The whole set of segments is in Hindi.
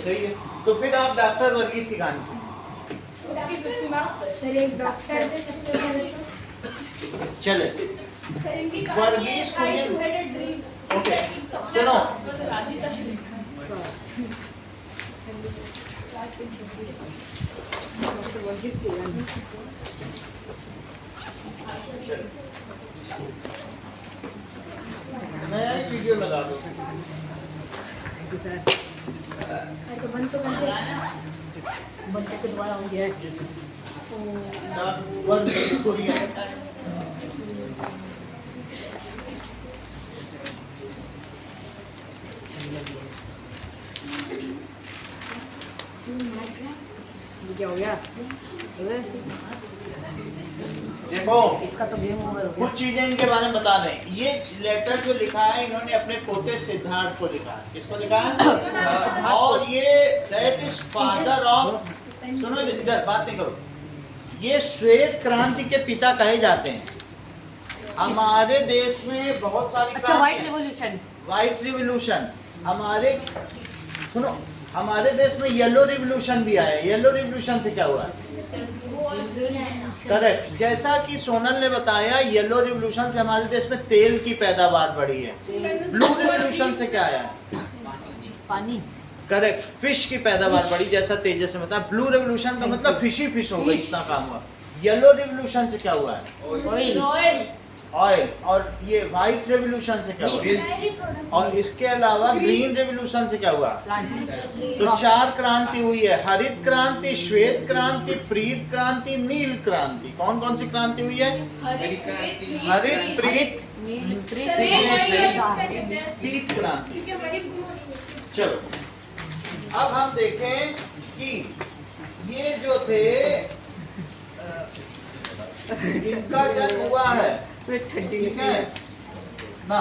सही है। तो फिर आप डॉक्टर वर्गीस की कहानी सुनिए। सर एक डॉक्टर थे सबसे पहले तो चले वर्गीस कुरियन। ओके सुनो, नया एक वीडियो लगा दो। तो बंद तो कर दे। बंद के दोबारा हो गया वर्गीस कुरियन। क्या हो गया? देखो इसका तो गेम ओवर हो कुछ चीजें इनके बारे में बता दें। ये लेटर जो लिखा है इन्होंने अपने पोते सिद्धार्थ को लिखा है। किसको लिखा है? और ये दैट इज फादर ऑफ, सुनो इधर बात नहीं करो, ये श्वेत क्रांति के पिता कहे जाते हैं। हमारे देश में बहुत सारी अच्छा, व्हाइट रिवॉल्यूशन। व्हाइट रिवॉल्यूशन हमारे, सुनो, हमारे देश में येलो रिवॉल्यूशन भी आया। येलो रिवॉल्यूशन से क्या हुआ? करेक्ट। जैसा कि सोनल ने बताया, येलो रिवॉल्यूशन से हमारे देश में तेल की पैदावार बढ़ी है। ब्लू रिवॉल्यूशन से क्या आया? पानी। करेक्ट, फिश की पैदावार बढ़ी, जैसा तेजस ने बताया। ब्लू रिवॉल्यूशन का मतलब फिश हो गई, इतना काम हुआ। येलो रिवॉल्यूशन से क्या हुआ है? ऑयल। ऑयल। और ये व्हाइट रेवोल्यूशन से क्या हुआ? और इसके अलावा ग्रीन रेवोल्यूशन से क्या हुआ? तो 4 क्रांति हुई है। हरित क्रांति, श्वेत क्रांति, प्रीत क्रांति, नील क्रांति। कौन कौन सी क्रांति हुई है? हरित, प्रीत, पीत क्रांति। चलो अब हम देखें कि ये जो थे इनका जन्म हुआ है, ठीक है ना।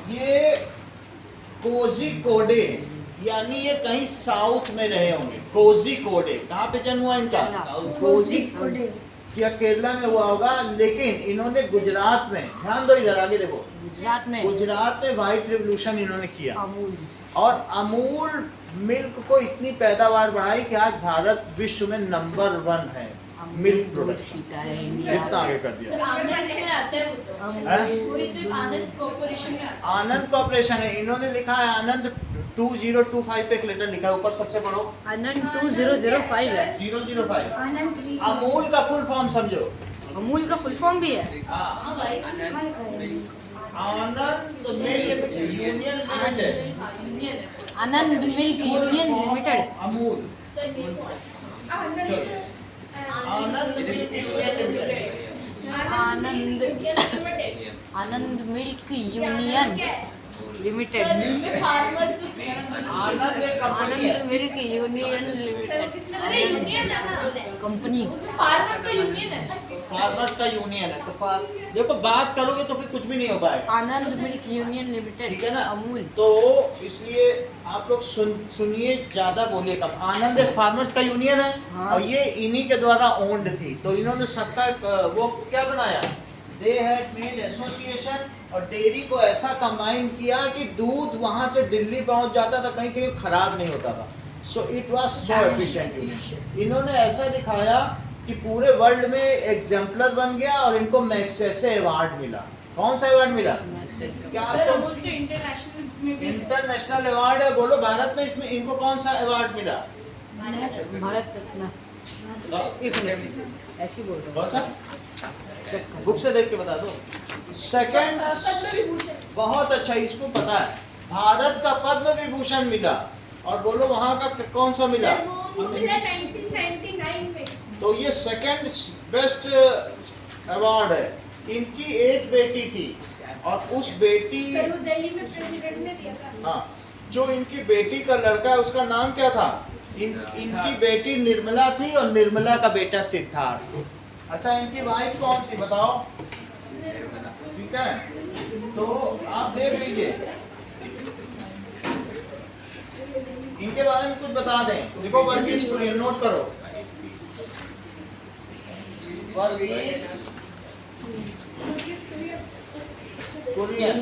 ये कोझिकोडे, यानी ये कहीं साउथ में रहे होंगे। कोझिकोडे कहाँ पे जन्म हुआ इनका? कोझिकोडे। क्या केरला में हुआ होगा? लेकिन इन्होंने गुजरात में, ध्यान दो इधर आगे देखो, गुजरात में व्हाइट रिवॉल्यूशन इन्होंने किया। अमूल। और अमूल मिल्क को इतनी पैदावार बढ़ाई कि आज भारत विश्व में नंबर 1 है मिल्क प्रोडक्शन। कितना आगे कर दिया। आनंद कॉर्पोरेशन है, इन्होंने लिखा है आनंद 2025 पे एक लेटर लिखा है, ऊपर सबसे पढ़ो। आनंद 2005 है। 005। आनंद अमूल का फुल फॉर्म समझो। अमूल का फुल फॉर्म भी है। Anand milk union limited. Anand milk union limited. Amul. Anand milk union limited. Anand milk union limited. Anand एक कंपनी है। Anand milk union limited company. Farmers का यूनियन है। तो देखो बात करोगे तो फिर कुछ भी नहीं हो पाएगा। आनंद मिल्क यूनियन लिमिटेड, ठीक है ना। अमूल। तो इसलिए आप लोग सुनिए, ज्यादा बोलिए कम। आनंद एक फार्मर्स का यूनियन है। हाँ। और ये इन्हीं के द्वारा ओन्ड थी। तो इन्होंने सबका वो क्या बनाया, दे हैड मेड एसोसिएशन, और डेयरी को ऐसा कंबाइन किया कि दूध वहां से दिल्ली पहुंच जाता था, कहीं कहीं खराब नहीं होता था। So it was so efficient union. इन्होंने ऐसा दिखाया कि पूरे वर्ल्ड में एग्जाम्पलर बन गया, और इनको मैग्सेसे अवार्ड मिला। कौन सा अवार्ड मिला? क्या आपको इंटरनेशनल अवार्ड है? बोलो भारत में इसमें इनको कौन सा अवार्ड मिला? भारत रत्न। एक मिनट ऐसे बोल रहा कौन सा? बुक से देख के बता दो। सेकंड, बहुत अच्छा, इसको पता है। भारत का पद्म विभूषण मिला। और बोलो वहाँ का कौन सा मिला? 1999 में। तो ये सेकंड बेस्ट अवार्ड है। इनकी एक बेटी थी, और उस बेटी, दिल्ली में प्रेसिडेंट ने दिया था। हाँ, जो इनकी बेटी का लड़का है उसका नाम क्या था? इनकी बेटी निर्मला थी, और निर्मला का बेटा सिद्धार्थ। अच्छा, इनकी वाइफ कौन थी बताओ? ठीक है, तो आप देख लीजिए, इनके बारे में कुछ बता दें। देखो वर्गीस कुरियन, नोट करो। वर्गीस कुरियन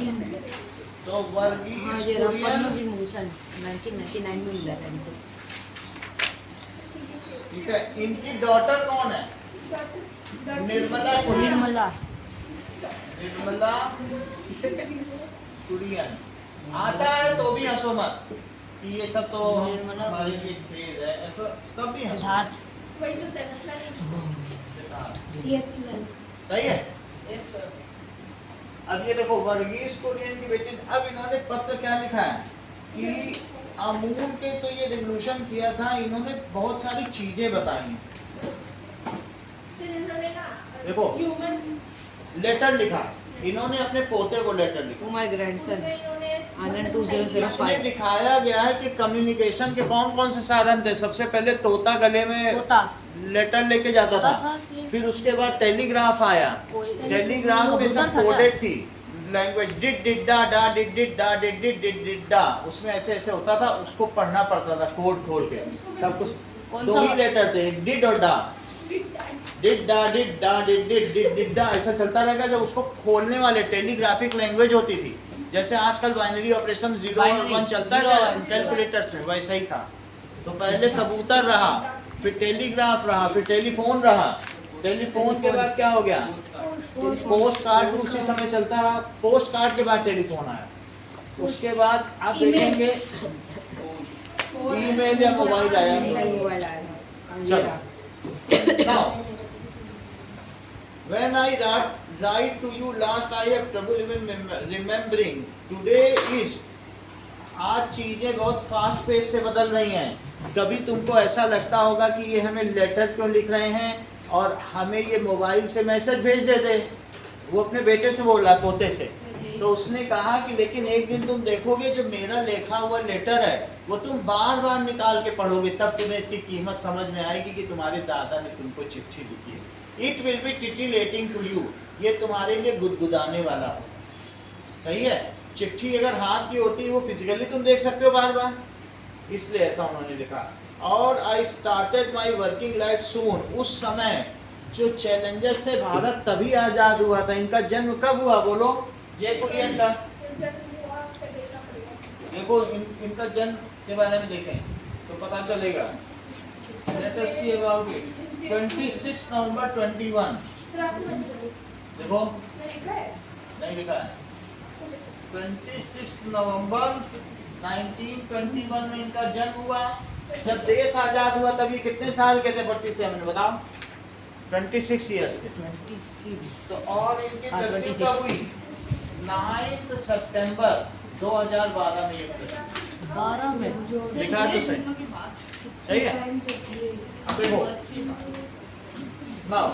तो हाँ वर्गीस ये पद्म कुरियन, विभूषण 1999 में मिला था इनको। ठीक है। इनकी डॉटर कौन है? निर्मला कुरियन। निर्मला निर्मला कुरियन। आता है तो भी हंसो मत कि ये सब तो निर्मला हमारे लिए खेल है, ऐसा तब भी हंसो। सिद्धार्थ वही तो सिद्धार्थ। सही है। अब ये देखो वर्गीस कुरियन की बेटी। अब इन्होंने पत्र क्या लिखा है कि अमूल के तो ये रिवोल्यूशन किया था, इन्होंने बहुत सारी चीजें बताई हैं। देखो लेटर लिखा, इन्होंने अपने पोते को लेटर लिखा। टू माय ग्रैंडसन आनंद इसमें 2005। दिखाया गया है कि कम्युनिकेशन के कौन कौन से साधन थे। सबसे पहले तोता गले में तोता लेटर लेके जाता तोता था, था कि- फिर उसके बाद टेलीग्राफ आया। कोई टेलीग्राफ में सब कबूतर था क्या? कोडेड थी लैंग्वेज, डिड डिड डा डा डिड डिड डा डिड डिड डिड डिड डा, उसमें ऐसे ऐसे होता था, उसको पढ़ना पड़ता था कोड खोल के। तब कुछ कौन दो सा? ही लेटर थे, एक डिड और डा। डिड डा डिड डा डिड डिड डिड डिड डा ऐसा चलता रहेगा। जब उसको खोलने वाले टेलीग्राफिक लैंग्वेज होती थी, जैसे आजकल बाइनरी ऑपरेशन 0 और 1 चलता Zero है और one, कैलकुलेटर्स में, वैसा ही था। तो पहले कबूतर रहा, फिर टेलीग्राफ रहा, फिर टेलीफोन रहा। टेलीफोन के बाद क्या हो गया? पोस्ट कार्ड उसी समय चलता रहा। पोस्ट कार्ड के बाद टेलीफोन आया। उसके बाद आप देखेंगे ईमेल या मोबाइल आया। मोबाइल आया। चलो। Now, when I write to you last, I have trouble even remembering. Today is, आज चीजें बहुत फास्ट पेस से बदल रही हैं। कभी तुमको ऐसा लगता होगा कि ये हमें लेटर क्यों लिख रहे हैं और हमें ये मोबाइल से मैसेज भेज देते। वो अपने बेटे से बोल रहा है, पोते से। तो उसने कहा कि लेकिन एक दिन तुम देखोगे जो मेरा लिखा हुआ लेटर है वो तुम बार बार निकाल के पढ़ोगे, तब तुम्हें इसकी कीमत समझ में आएगी कि तुम्हारे दादा ने तुमको चिट्ठी लिखी है। It will be titillating to you, ये तुम्हारे लिए गुदगुदाने वाला हो। सही है। चिट्ठी अगर हाथ की होती है वो फिजिकली तुम देख सकते हो बार बार, इसलिए ऐसा उन्होंने लिखा। और I started my working life soon, उस समय जो चैलेंजेस थे, भारत तभी आज़ाद हुआ था। इनका जन्म कब हुआ बोलो? जय कुरियन का। देखो इनका जन्म के बारे में देखें तो पता चलेगा। Let us see about it. 26 नवंबर 21। देखो नहीं लिखा है। 26 नवंबर 1921 में इनका जन्म हुआ। जब देश आजाद हुआ तभी कितने साल के थे? 47 बताओ। 26 ईयर्स के। 26 तो और इनकी हाँ, मृत्यु 26 कब हुई? 9 सितंबर 2012 में। 12 में लिखा है तो सही है। अब देखो नाउ,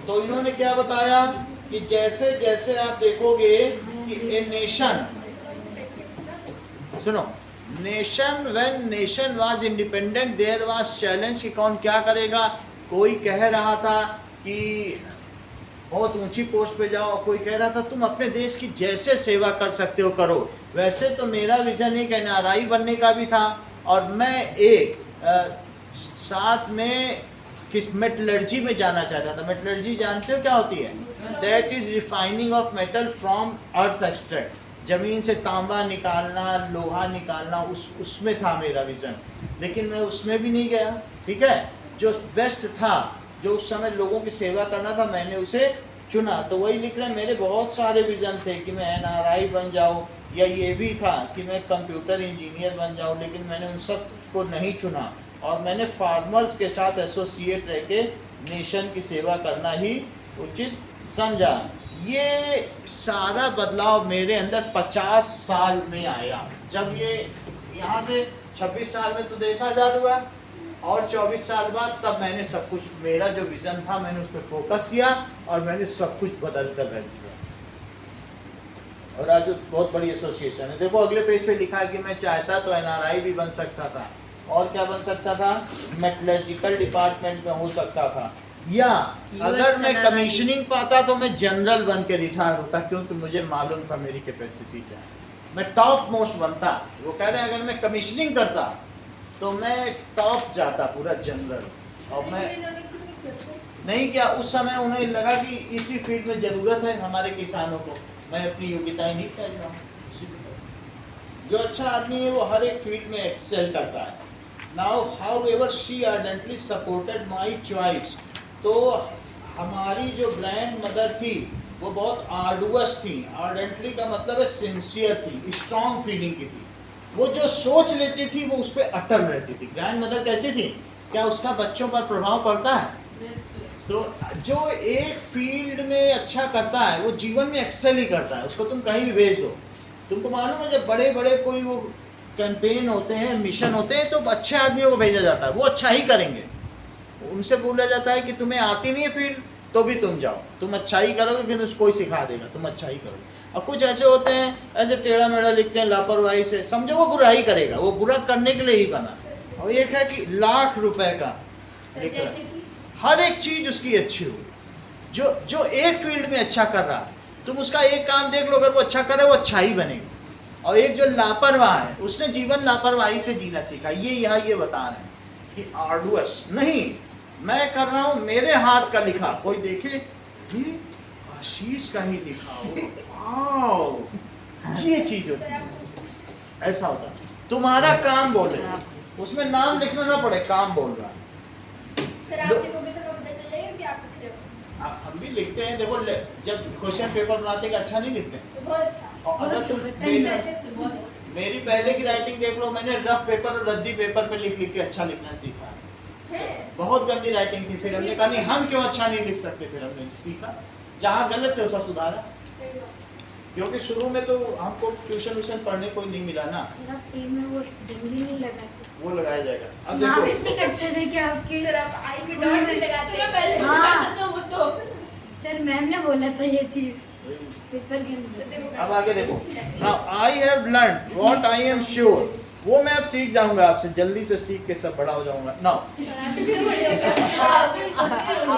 तो इन्होंने क्या बताया कि जैसे जैसे आप देखोगे कि ए नेशन, सुनो, nation when nation was independent there was challenge कि कौन क्या करेगा। कोई कह रहा था कि बहुत ऊंची पोस्ट पे जाओ, कोई कह रहा था तुम अपने देश की जैसे सेवा कर सकते हो करो। वैसे तो मेरा विजन एक एनआरआई बनने का भी था, और मैं एक साथ में किस मेटलर्जी में जाना चाहता था। मेटलर्जी जानते हो क्या होती है? That is refining of metal from earth extract, जमीन से तांबा निकालना, लोहा निकालना, उसमें था मेरा विजन। लेकिन मैं उसमें भी नहीं गया। ठीक है, जो बेस्ट था, जो उस समय लोगों की सेवा करना था, मैंने उसे चुना। तो वही लिख रहे हैं, मेरे बहुत सारे विजन थे कि मैं एनआरआई बन जाऊं, या ये भी था कि मैं कंप्यूटर इंजीनियर बन जाऊं, लेकिन मैंने उन सब को नहीं चुना और मैंने फार्मर्स के साथ एसोसिएट रह के नेशन की सेवा करना ही उचित समझा। ये सारा बदलाव मेरे अंदर 50 साल में आया। जब ये यहाँ से 26 साल में तो देश आज़ाद हुआ, और 24 साल बाद तब मैंने सब कुछ, मेरा जो विज़न था मैंने उस पर फोकस किया और मैंने सब कुछ बदल कर रख दिया। और आज बहुत बड़ी एसोसिएशन है। देखो अगले पेज पे लिखा है कि मैं चाहता तो एनआरआई भी बन सकता था, और क्या बन सकता था? मेटलर्जिकल डिपार्टमेंट में हो सकता था, या अगर मैं कमीशनिंग पाता तो मैं जनरल बन के रिटायर होता, क्योंकि मुझे मालूम था मेरी कैपेसिटी क्या है। मैं टॉप मोस्ट बनता। वो कह रहे हैं अगर मैं कमीशनिंग करता तो मैं टॉप जाता पूरा जनरल, और मैं नहीं किया। उस समय उन्हें लगा कि इसी फील्ड में ज़रूरत है हमारे किसानों को। मैं अपनी योग्यताएं नहीं कर रहा हूँ। जो अच्छा आदमी है वो हर एक फील्ड में एक्सेल करता है. Now however she ardently supported my choice. तो हमारी जो ग्रैंड मदर थी वो बहुत आर्डुअस थी. आर्डेंटली का मतलब है सिंसियर थी, स्ट्रॉन्ग फीलिंग की थी. वो जो सोच लेती थी वो उस पर अटल रहती थी. ग्रैंड मदर कैसी थी? क्या उसका बच्चों पर प्रभाव पड़ता है? तो जो एक फील्ड में अच्छा करता है वो जीवन में एक्सेल ही करता है. उसको तुम कहीं भी भेज दो. तुमको मालूम है जब बड़े बड़े कोई वो कैंपेन होते हैं, मिशन होते हैं, तो अच्छे आदमियों को भेजा जाता है. वो अच्छा ही करेंगे. उनसे बोला जाता है कि तुम्हें आती नहीं है फील्ड तो भी तुम जाओ, तुम अच्छा ही करोगे, फिर उसको कोई सिखा देगा, तुम अच्छा ही करोगे. और कुछ ऐसे होते हैं ऐसे टेढ़ा मेढ़ा लिखते हैं लापरवाही से, समझो वो बुरा ही करेगा, वो बुरा करने के लिए ही बना. और एक है कि लाख रुपए का लिख रहा है, हर एक चीज उसकी अच्छी हो. जो एक फील्ड में अच्छा कर रहा है, तुम उसका एक काम देख लो, अगर वो अच्छा करे वो अच्छा ही बनेगा. और एक जो लापरवाह है उसने जीवन लापरवाही से जीना सीखा. ये यहाँ ये बता रहे हैं कि आर्डुअस नहीं, मैं कर रहा हूँ मेरे हाथ का लिखा, कोई देखे ये आशीष का ही लिखा हो, वाओ, ये चीज होती है. ऐसा होता है. तुम्हारा काम बोले, उसमें नाम लिखना ना पड़े, काम बोल रहा है. सर आप लिखोगे तो पता चलेगा कि आप लिख रहे हो. हम भी लिखते हैं. देखो जब क्वेश्चन पेपर बनाते हैं अच्छा नहीं लिखते. बहुत अच्छा. और अगर तुम मेरी पहले की राइटिंग देख लो, मैंने रफ पेपर और रद्दी पेपर पे लिख लिख के अच्छा लिखना सीखा. बहुत गंदी राइटिंग थी, फिर हमने कहा नहीं हम क्यों अच्छा नहीं लिख सकते, फिर हमने सीखा. जहाँ गलत थे वो सब सुधारा. क्योंकि शुरू में तो हमको ट्यूशन पढ़ने कोई नहीं मिला ना. सर आप टी में वो डंडी नहीं लगाते, वो लगाया जाएगा. अब मार्क्स देखो नहीं करते थे क्या आपके? सर आप आई में डॉट नहीं लगाते हैं पहले हाँ। जाता था वो तो सर मैम ने बोला था ये चीज पेपर के अंदर. अब आगे देखो. Now I have learn what I am sure. वो मैं अब सीख जाऊंगा आपसे, जल्दी से सीख के सब बड़ा हो जाऊंगा. नाउ आप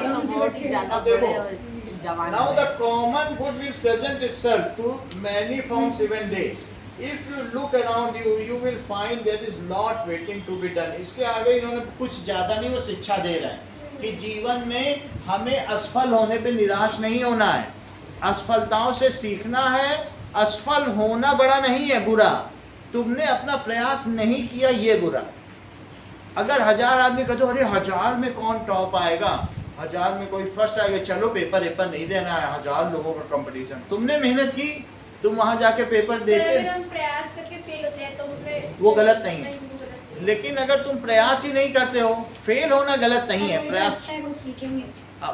तो बहुत ही ज्यादा बड़े और जवान now हैं. the common good will present itself to many forms even day. If you look around you, you will find there is lot waiting to be done. इसके आगे इन्होंने कुछ ज़्यादा नहीं वो शिक्षा दे रहे हैं कि जीवन में हमें असफल होने पे निराश नहीं होना है, असफलताओं से सीखना है. असफल होना बड़ा नहीं है बुरा, तुमने अपना प्रयास नहीं किया ये बुरा. अगर 1000 आदमी कहते अरे 1000 में कौन टॉप आएगा, 1000 में कोई फर्स्ट आएगा, चलो पेपर नहीं देना है, 1000 लोगों का कंपटीशन. तुमने मेहनत की, तुम वहां जाके पेपर सर देते, अगर हम प्रयास करके फेल होते हैं तो उसमें वो गलत नहीं है. वो गलत है. लेकिन अगर तुम प्रयास ही नहीं करते हो, फेल होना गलत नहीं है, प्रयास. अच्छा है, कुछ सीखेंगे.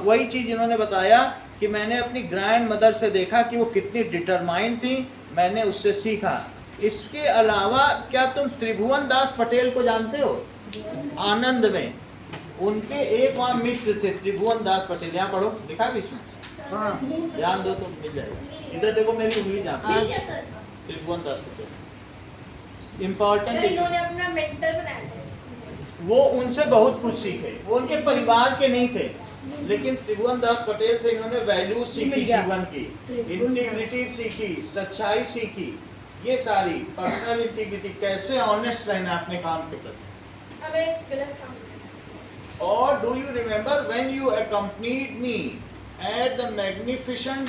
वही चीज इन्होंने बताया कि मैंने अपनी ग्रैंड मदर से देखा कि वो कितनी डिटरमाइंड थी, मैंने उससे सीखा. इसके अलावा क्या तुम त्रिभुवन दास पटेल को जानते हो? आनंद में उनके एक वहाँ मित्र थे त्रिभुवन दास पटेल. यहाँ पढ़ो, लिखा बीच में, हाँ ध्यान दो तो मिल जाएगा. इधर देखो मेरी उंगली जहाँ पे, ठीक है सर. त्रिभुवन दास पटेल इम्पोर्टेंट. सर इन्होंने अपना मेंटर बनाया था. वो उनसे बहुत कुछ सीखे. वो उनके परिवार के नहीं थे, लेकिन त्रिभुवन दास पटेल से इन्होंने वैल्यूज सीखी, जीवन की इंटीग्रिटी सीखी, सच्चाई सीखी. ये सारी पर्सनल इंटीग्रिटी, कैसे ऑनेस्ट रहना अपने काम के प्रति. हमें गलत काम और do you remember when you accompanied me at the magnificent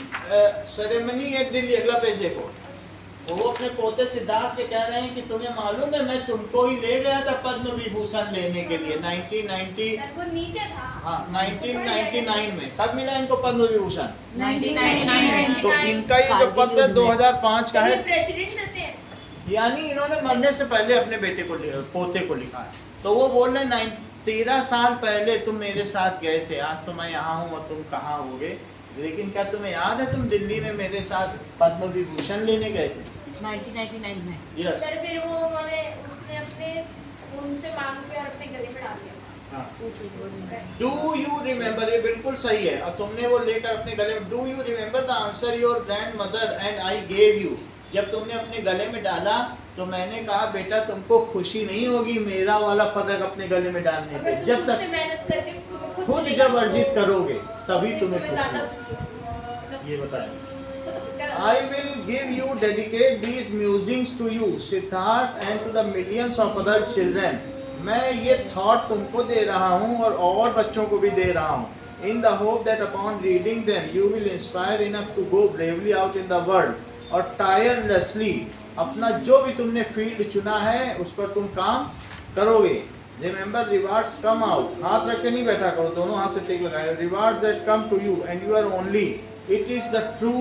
ceremony at Delhi. अगला पेज देखो. वो अपने पोते सिद्धार्थ से कह रहे हैं कि तुम्हें मालूम है मैं तुमको ही ले गया था पद्म विभूषण लेने के लिए 1990. सर वो नीचे था. हाँ 1999 में. कब मिला इनको पद्म विभूषण? 1999 तो इनका ये जो पत्र है 2005 का ये है. प्रेसिडेंट देते हैं. यानी इन्होंने मरने से पहले अपने बेटे को पोते को लिखा है. तो वो बोल रहे 13 साल पहले तुम मेरे साथ गए थे, आज तो मैं यहाँ हूँ और तुम कहाँ होगे, लेकिन क्या तुम्हें याद है तुम दिल्ली में मेरे साथ पद्म विभूषण लेने गए थे? 1999 में. यस. सर फिर वो उन्होंने उसने अपने उनसे मांग के और अपने गले में डाल दिया. डू यू रिमेंबर, ये बिल्कुल सही है. और तुमने वो लेकर अपने गले में, do you remember the answer your grand mother and I gave you. जब तुमने अपने गले में डाला तो मैंने कहा बेटा तुमको खुशी नहीं होगी मेरा वाला पदक अपने गले में डालने अगर के, तुम जब खुद से तक मेहनत करके तुम्हें खुद मिलेगा, जब अर्जित करोगे तभी तुम्हें खुशी ज्यादा होगी. खुशी होगी. ये बताएं. मतलब I will give you, dedicate these musings to you, Siddharth, and to the millions of other children. मैं ये thought तुमको दे रहा हूँ और बच्चों को भी दे रहा हूँ. In the hope that upon reading them, you will inspire enough to go bravely out in the world or tirelessly अपना जो भी तुमने फील्ड चुना है उस पर तुम काम करोगे। रिमेंबर रिवार्ड्स कम आउट, हाथ रख के नहीं बैठा करो, दोनों हाथ से टेक लगाए। Rewards that come to you and you are only, it is the true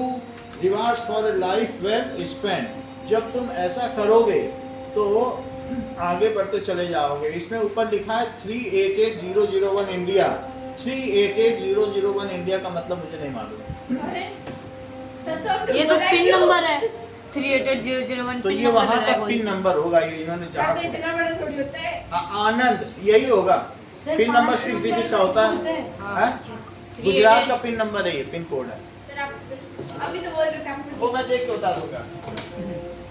rewards for a life well spent. जब तुम ऐसा करोगे तो आगे बढ़ते चले जाओगे। इसमें ऊपर लिखा है 388001 इंडिया। 388001 इंडिया का मतलब मुझे नहीं मालूम। अरे सर तो आपने ये तो बोला पिन क्यों? नंबर है 388001। तो ये वहाँ का पिन नंबर होगा, ये इन्होंने सर जहाँ तो इतना बड़ा थोड़ी होता है। आनंद यही होगा। Sir, pin number 5 6 number digit का होता होता है। है। हाँ। हैं? गुजरात का पिन नंबर है, ये पिन कोड है। सर आप अभी तो बोल रहे थे आपने। वो मैं देख के बता दूंगा।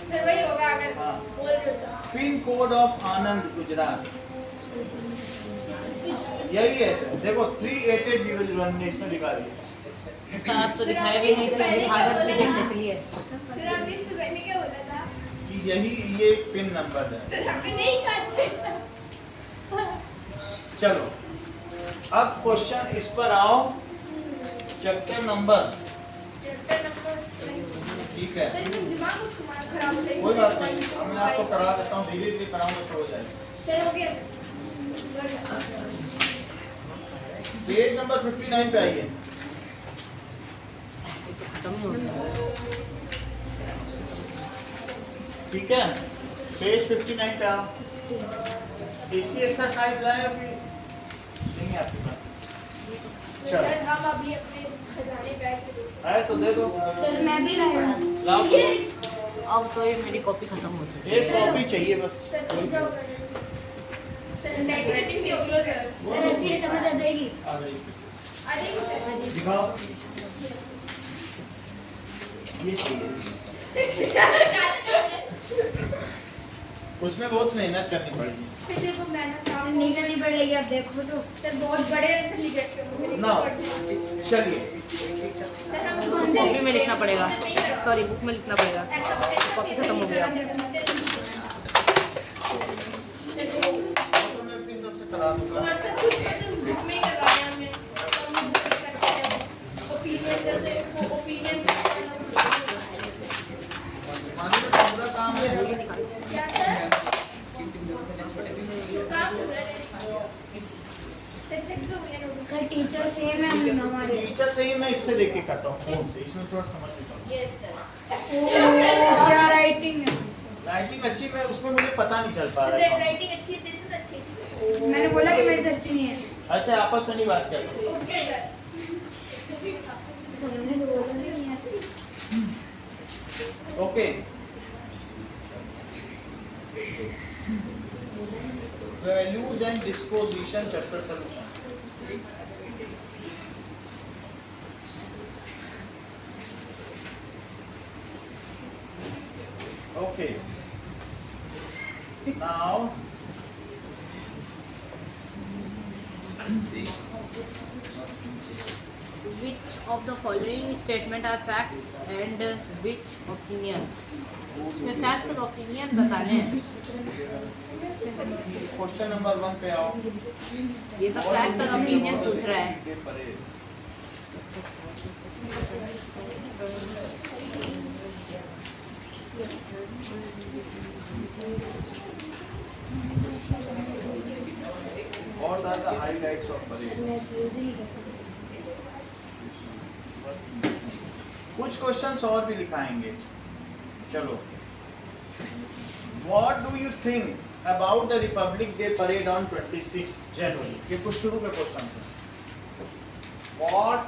सर वही होगा अगर हाँ। बोल रहे हो तो। पिन कोड ऑफ आनंद गुजरात यही है। देखो 388001 ने इसमें दिखा दिया। साहब तो दिखाए भी नहीं, सिर्फ दिखाकर भी देखने चलिए। सर आपने इससे पहले क्या बोला था? कि यही ये पिन नंबर है। सर आपने नहीं कहा था। चलो अब क्वेश्चन इस पर आओ, चैप्टर नंबर। चैप्टर नंबर ठीक है, सर इसमें दिमाग कुछ खराब हो जाएगा। कोई बात नहीं, अब मैं आपको करा देता हूँ, धीरे धीरे कराऊंगा, सब हो जाएगा। सर हो गया। पेज नंबर 59 पे आइए। खत्म हो गया। ठीक है, पेज 59 पे आओ। इसकी एक्सरसाइज लाए हो कि नहीं है आपके पास? चलो सर हम अभी अपने खजाने बैठ के देखते है तो दे दो। सर मैं भी लाया हूँ। लाओ तो। अब तो ये मेरी कॉपी खत्म हो चुकी है। एक कॉपी चाहिए बस। हैं। सर तुम जाओ। सर नेट रेटिंग भी होगी सर। सर अच्छी समझ आ जाएगी। आ जाइए पीछे। आ जाएगी सर। दिखाओ, ये चाहिए। उसमें बहुत मेहनत करनी पड़ेगी। सर देखो मेहनत सर नहीं करनी पड़ेगी, आप देखो तो। सर बहुत बड़े से लिखे थे। ना चलिए, सर हम कॉपी में लिखना पड़ेगा, सॉरी बुक में लिखना पड़ेगा। ऐसा कॉपी खत्म हो गया। तो मैं फिर से करा दूंगा। और सर कुछ क्वेश्चन बुक में ही करवाए हमने। ओपिनियन जैसे वो ओपिनियन मानिए पूरा काम है। क्या सर? काम हो रहा है। सर चेक दो मेरे नोट। सर टीचर सेम है हम हमारे। टीचर से ही मैं इससे देख के करता हूँ, फोन से। इसमें थोड़ा समझ लेता हूँ। Yes sir. ओह, क्या राइटिंग है। राइटिंग अच्छी, मैं उसमें मुझे पता नहीं चल पा तो रहा है। राइटिंग अच्छी है, दिस इज अच्छी। मैंने बोला कि मेरे से अच्छी नहीं है। ऐसे आपस में नहीं बात करते। Okay sir. तो मैंने तो बोला नहीं है। Okay, values and disposition chapter solution. Okay, now Which of the following statement are facts and which opinions? इसमें फैक्ट और ओपिनियन बताने हैं। क्वेश्चन नंबर 1 पे आओ। ये तो फैक्ट और ओपिनियन पूछ रहा है। What are the highlights of parade? मैं यूज ही नहीं करता। कुछ क्वेश्चंस और भी लिखाएंगे। चलो, What do you think about the Republic Day parade on 26 January? ये कुछ शुरू के क्वेश्चन हैं। What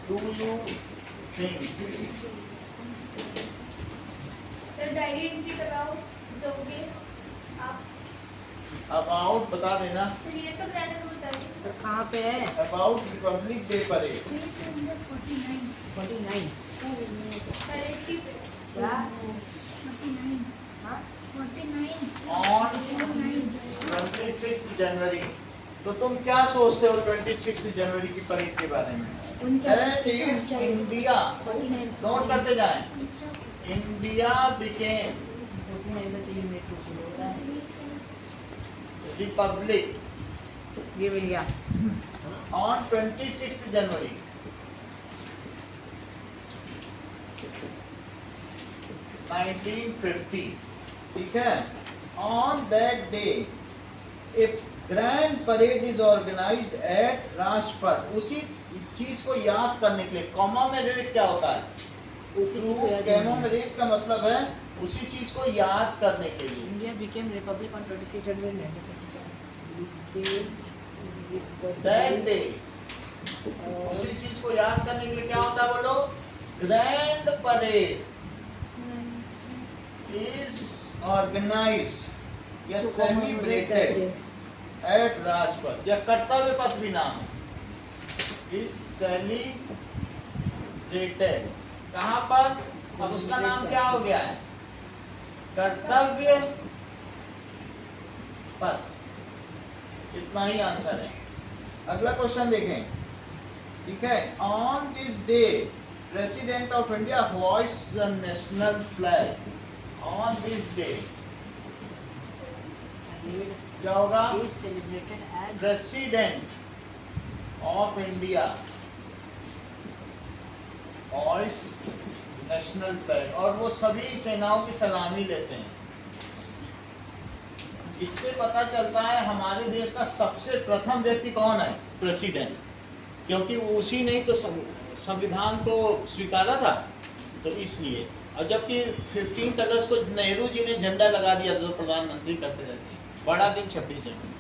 do you think sir diary entry कराओ दोगे आप? about, बता देना, सर ये सब रहने दो बताइए। तो कहाँ पे है? about Republic Day parade 49। Sir 80 पे। क्या? on 26 जनवरी। तो तुम क्या सोचते हो 26 जनवरी की परेड के बारे में? इंडिया, नोट करते जाएं। इंडिया बिकेम रिपब्लिक ये मिल गया। on 26 जनवरी। 1950, ठीक है। On that day a grand parade is organised at Rajpath. उसी चीज को याद करने के लिए कॉमेमोरेट क्या होता है? उसी चीज को याद करने। कॉमेमोरेट का मतलब है उसी चीज को याद करने के लिए। India became republic on 26 January 1952. That day उसी चीज को याद करने के लिए क्या होता है बोलो? ग्रैंड परेड इज ऑर्गेनाइज्ड या सेलिब्रेटेड एट राजपथ, या कर्तव्य पथ भी नाम है, इज सेलिब्रेटेड। कहाँ पर? अब उसका नाम क्या हो गया है? कर्तव्य पथ। इतना ही आंसर है। अगला क्वेश्चन देखें, ठीक है। On this day president of India hoists the national flag. On this day क्या होगा? Is celebrated as president of India hoists national flag, और वो सभी सेनाओं की सलामी लेते हैं। इससे पता चलता है हमारे देश का सबसे प्रथम व्यक्ति कौन है? प्रेसिडेंट, क्योंकि उसी ने ही तो संविधान को स्वीकारा था, तो इसलिए। और जबकि 15 अगस्त को नेहरू जी ने झंडा लगा दिया था, तो प्रधानमंत्री करते रहते हैं। बड़ा दिन 26 जनवरी।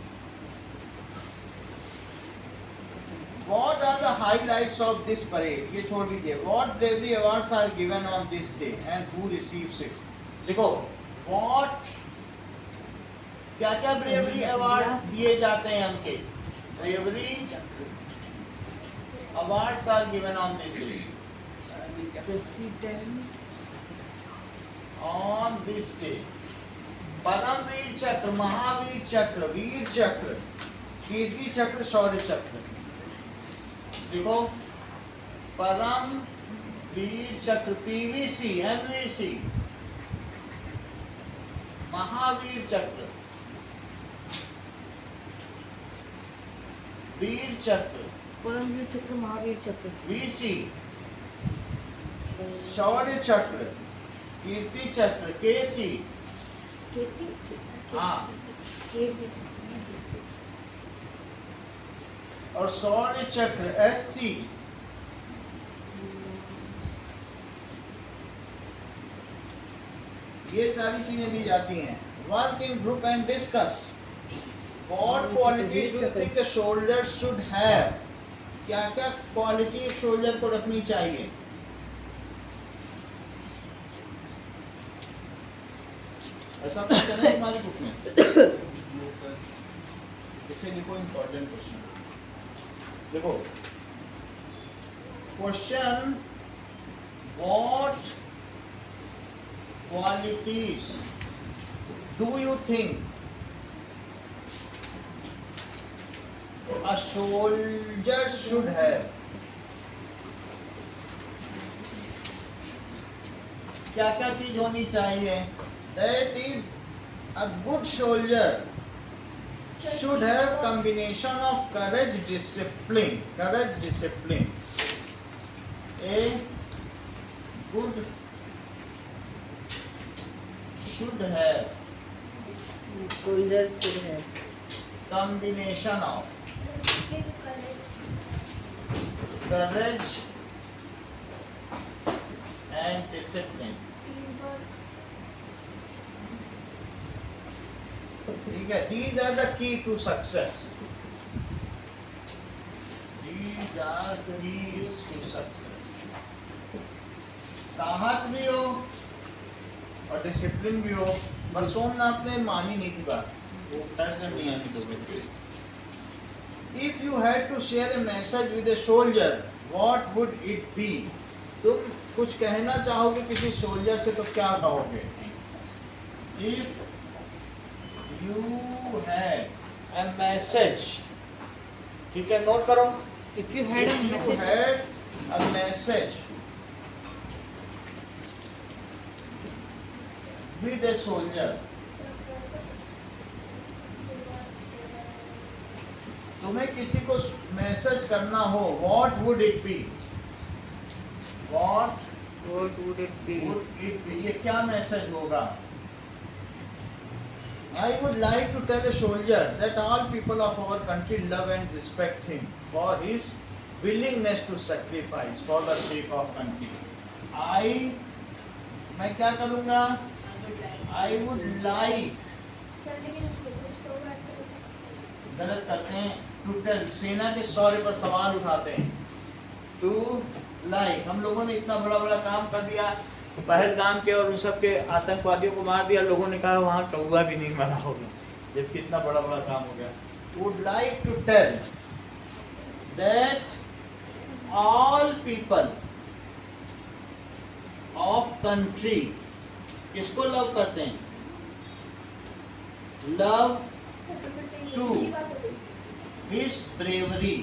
What are the highlights of this parade? ये छोड़ दीजिए। What bravery awards are given on this day and who receives it? देखो, what क्या क्या ब्रेवरी अवार्ड दिए जाते हैं उनके? Bravery awards are given on this day. president on this day Paramvir Chakra, Mahavir चक्र, वीर चक्र, कीर्ति चक्र, शौर्य चक्र। देखो, परम वीर चक्र पीवीसी, एमवीसी, महावीर चक्र, वीर चक्र, परमवीर चक्र, महावीर चक्र, वीसी, शौर्य चक्र, कीर्ति चक्र, केसी, कैसी? हाँ, कीर्ति। और शौर्य चक्र एससी। ये सारी चीजें दी जाती हैं। Work in group and discuss. What qualities do you think a soldier should have? क्या क्या क्वालिटी एक सोल्जर को रखनी चाहिए? ऐसा क्वेश्चन है हमारी बुक में। इसे देखो, इम्पोर्टेंट क्वेश्चन देखो। Question, what qualities do you think a soldier should have? क्या क्या चीज होनी चाहिए? That is, a good soldier should have combination of courage, discipline. Courage, discipline. A good should have soldiers should have combination of courage and discipline. ठीक है, these are the key to success. These are keys to success. साहस भी हो और डिसिप्लिन भी हो। पर सोमनाथ ने मानी नहीं थी बात, वो पैसे नहीं आती तो। If you had to share a message with a soldier, what would it be? तुम कुछ कहना चाहोगे किसी सोल्जर से तो क्या कहोगे? If you had a message, ठीक है, नोट करो। if you had a If you message had a message with a soldier, तुम्हें किसी को मैसेज करना हो, what would it be? What What would it be? ये क्या मैसेज होगा? I would like to tell a soldier that all people of our country love and respect him for his willingness to sacrifice for the sake of country. मैं क्या करूँगा? I would like सर लेकिन उसको मैच करो गलत करते हैं टू टेल, सेना के शौर्य पर सवाल उठाते हैं। टू लाइक, हम लोगों ने इतना बड़ा बड़ा काम कर दिया पहलगाम के और उन सब के आतंकवादियों को मार दिया, लोगों ने कहा वहाँ कौवा भी नहीं मरा होगा, जबकि इतना बड़ा बड़ा काम हो गया। Would like to tell that all people of country किसको लव करते हैं? Love to Two. ये बात हो गई हिज ब्रेवरी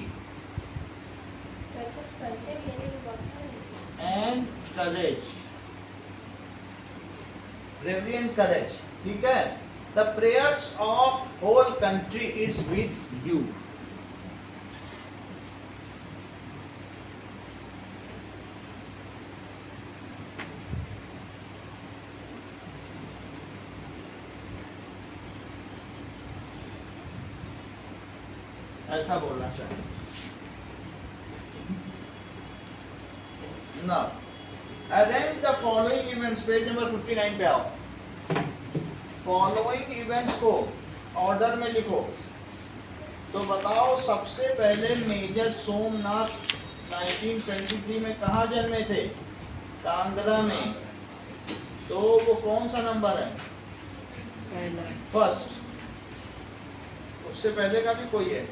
सर कुछ करते भी है नहीं बात and courage, bravery and courage, ठीक है। The prayers of whole country is with you. ऐसा बोलना चाहिए। Now, arrange the following events, page number 59 पे आओ। फॉलोइंग इवेंट्स को ऑर्डर में लिखो। तो बताओ सबसे पहले मेजर सोमनाथ 1923 में कहाँ जन्मे थे? कांगड़ा में। तो वो कौन सा नंबर है? पहला। फर्स्ट। उससे पहले का भी कोई है?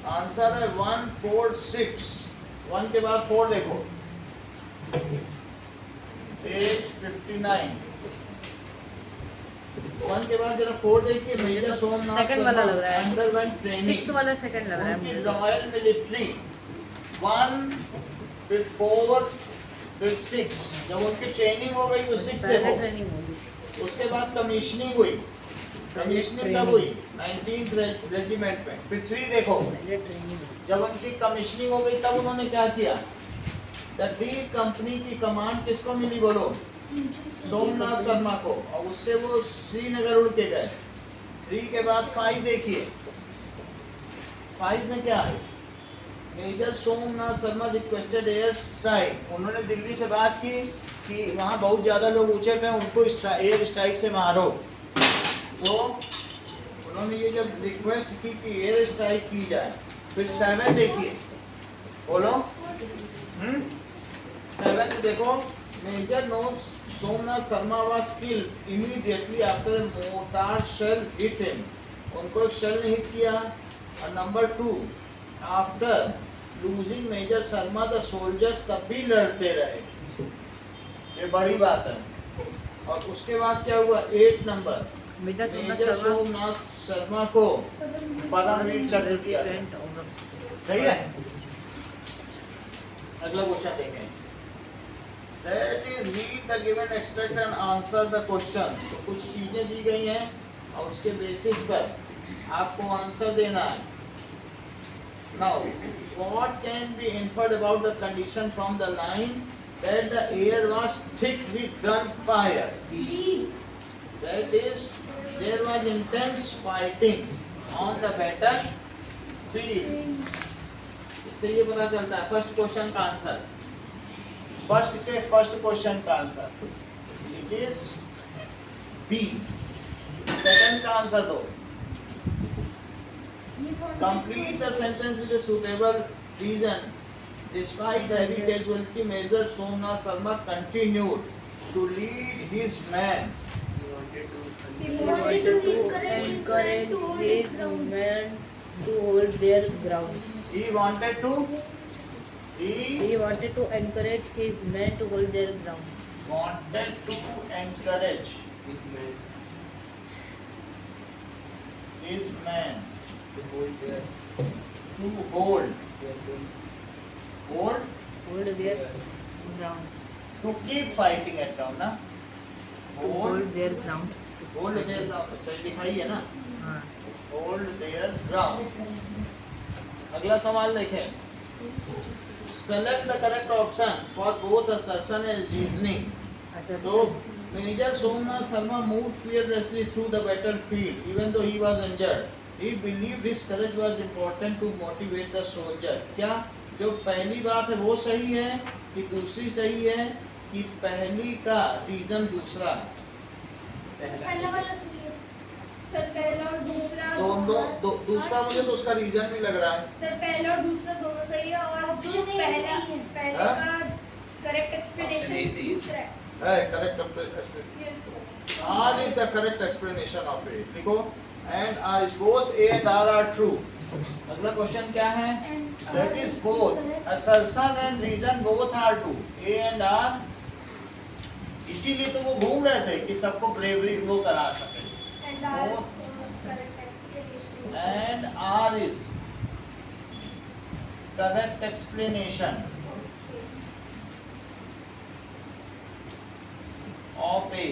आंसर है 146। 1 के बाद 4 देखो, पेज 59। 1 के बाद जरा 4 देखिए। मेजर सोमनाथ सेकंड वाला लग रहा है। Underwent training. 6th वाला सेकंड लग रहा उनकी है। रॉयल मिलिट्री 1 फिर 4 फिर 6। जब उनकी ट्रेनिंग हो गई तो 6 पहले देखो। ट्रेनिंग होगी। उसके बाद कमीशनिंग हुई। कमीशनिंग कब हुई? 19th रेजिमेंट में। फिर 3 देखो, पहले ट्रेनिंग होगी। जब उनकी कमीशनिंग हो गई तब उन्होंने क्या किया? द डी कंपनी की कमांड किसको मिली बोलो? सोमनाथ शर्मा को, और उससे वो श्रीनगर उड़ के गए। 3 के बाद 5 देखिए। 5 में क्या है? Major Somnath Sharma requested air strike. उन्होंने दिल्ली से बात की कि वहाँ बहुत ज़्यादा लोग ऊंचे पे, उनको एयर स्ट्राइक से मारो। तो उन्होंने ये जब रिक्वेस्ट की कि एयर स्ट्राइक की जाए। फिर 7 देखिए, बोलो। 7 देखो, major Somnath Sharma was killed immediately after mortar shell hit him. उनको एक शेल ने हिट किया। और number 2, after losing major Sharma the soldiers तब भी लड़ते रहे। ये बड़ी बात है। और उसके बाद क्या हुआ? 8 number, major major Somnath Sharma को परमवीर चक्र दिया गया। सही है। अगला क्वेश्चन देखें। That is read the given extract and answer the questions। तो कुछ चीजें दी गई हैं और उसके बेसिस पर आपको आंसर देना है। Now, what can be inferred about the condition from the line that the air was thick with gunfire? That is, there was intense fighting on the battlefield। इससे ये पता चलता है फर्स्ट क्वेश्चन का आंसर। फर्स्ट क्वेश्चन का answer it is B. Second का आंसर दो। Complete the sentence with a suitable reason। Despite heavy casualty, Major Somnath Sharma continued to lead his men। He wanted to encourage his men to hold their ground. He wanted to He wanted to encourage his men to hold their ground. encourage his men to hold their to hold Hold their ground. to keep fighting at ground ना। To hold their ground. hold their ground, अच्छा ये दिखाई है ना। हाँ। hold their ground। अगला सवाल देखें। Select the correct option for both assertion and reasoning. So, Major Somnath Sharma moved fearlessly through the battlefield, even though he was injured. He believed his courage was important to motivate the soldier. क्या जो पहली बात है वो सही है कि दूसरी सही है कि पहली का रीजन दूसरा? पहला वाला सही है सर पहला और दूसरा दूसरा मुझे तो उसका रीजन भी लग रहा है. सर पहला और दूसरा दोनों सही है और जो Option A पहला सही है. पहले हाँ? का करेक्ट एक्सप्लेनेशन दूसरा है. Correct yes sir. R is the correct explanation of it. लिखो and R is both A and R are true. अगला क्वेश्चन क्या है? That is both assertion and reason both are true. A and R. इसीलिए तो वो घूम रहे थे कि सबको ब्रेवरी वो करा सके. And R correct explanation. And R is correct explanation of A.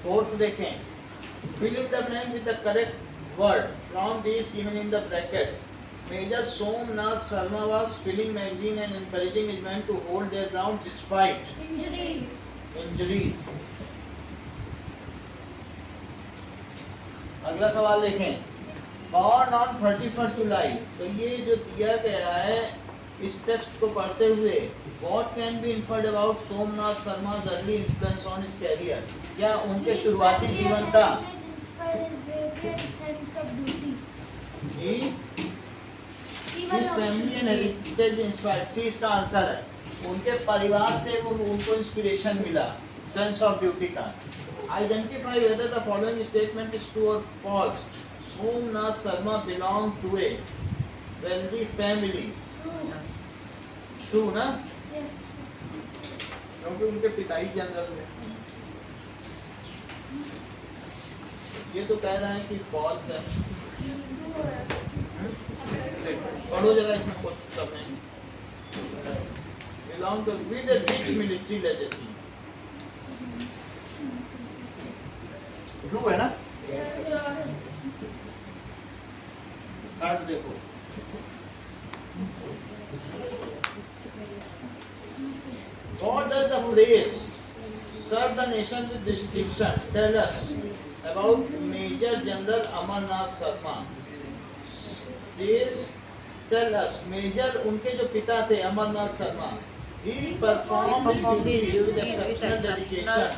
Fourth देखें. Fill in the blank with the correct word from these given in the brackets. Major Somnath Sharma was filling magazine and encouraging his men to hold their ground despite injuries. अगला सवाल देखें. Born on 31st July. तो ये जो दिया गया है इस टेक्स्ट को पढ़ते हुए what can be inferred about Somnath Sharma's early influence on his career? क्या उनके शुरुआती जीवन का ही his family and heritage inspired. C इसका आंसर है. उनके परिवार से उनको इंस्पिरेशन मिला सेंस ऑफ ड्यूटी का. Identify whether the following statement is true और false. Somnath Sharma belong to a wealthy family. True ना? क्योंकि उनके पिता ही जनरल थे. ये तो कह रहा है कि फॉल्स है. पढ़ो जरा इसमें क्वेश्चन सब में. Belong to with a rich military legacy. True है ना? कार्ड देखो. What does the phrase "serve the nation with distinction" tell us about Major General Amarnath Sharma? Phrase tell us Major उनके जो पिता थे Amarnath Sharma. He performed his duty with exceptional dedication,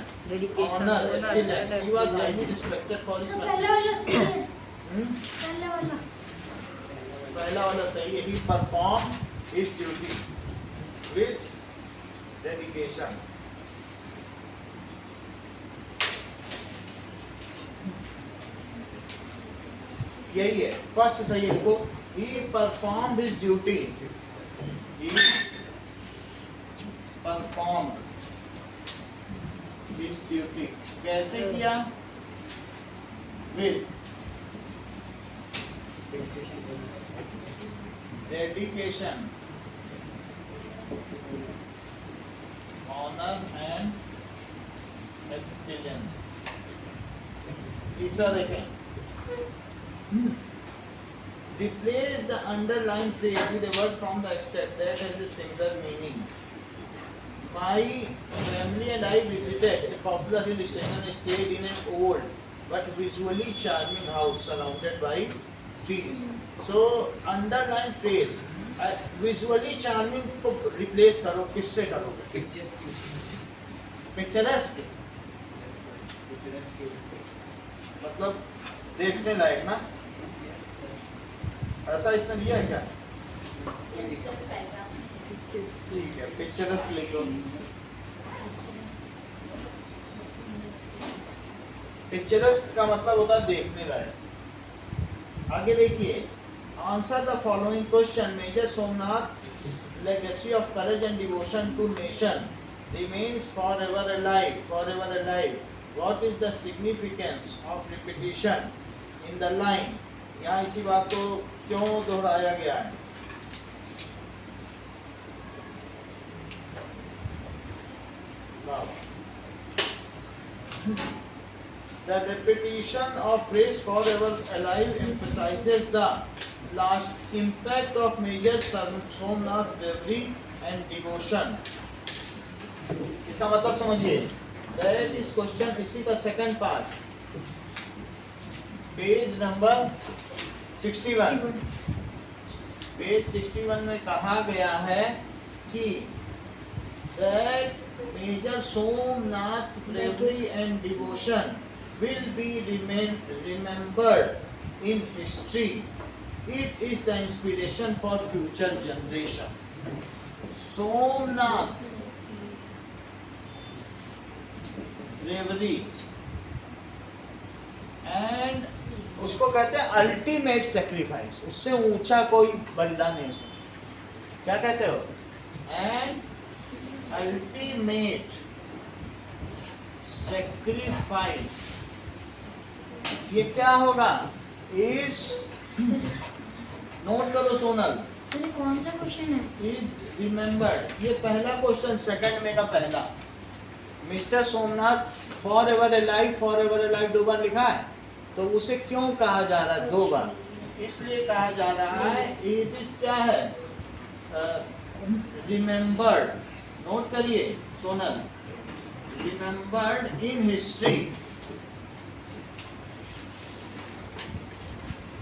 honor, excellence. He was highly respected for his पहला वाला सही है. Hmm? पहला वाला सही है. He performed his duty with dedication. यही है. फर्स्ट सही है. लिखो he performed his duty. He performed his duty. कैसे किया? with dedication, honor and excellence. तीसरा देखें. Replace the underlined phrase with a word from the extract that has a similar meaning. My family and I visited a popular hill station and stayed in an old but visually charming house surrounded by trees. So underline phrase visually charming को replace करो. किससे करोगे? Picturesque. मतलब देखने लायक ना. ऐसा इसमें दिया है क्या? ठीक है. Picturesque लिख लो. Picturesque का मतलब होता है देखने लायक. आगे देखिए. Answer the following question. Major Somnath's legacy of courage and devotion to nation remains forever alive. Forever alive. What is the significance of repetition in the line? यहाँ इसी बात को क्यों दोहराया गया है? The repetition of phrase forever alive emphasizes the last impact of Major Somnath's bravery and devotion. इसका मतलब समझिए. That is question, इसी का second part. Page number 61. Page 61 में कहा गया है कि that Major Somnath's bravery and devotion will be remembered in history. It is the inspiration for future generation. Somnath's bravery and उसको कहते हैं अल्टीमेट सेक्रीफाइस. उससे ऊंचा कोई बलिदान नहीं हो सकता. क्या कहते हो? And ultimate sacrifice. ये क्या होगा? इज नोट करो सोनल. सर ये कौन सा क्वेश्चन है? Is remembered. ये पहला क्वेश्चन सेकंड में का पहला. Mister Somnath for ever alive 2 बार लिखा है. तो उसे क्यों कहा जा रहा है 2 बार? इसलिए कहा जा रहा है इट इज क्या है? रिमेम्बर्ड. नोट करिए Sonal. Remembered in history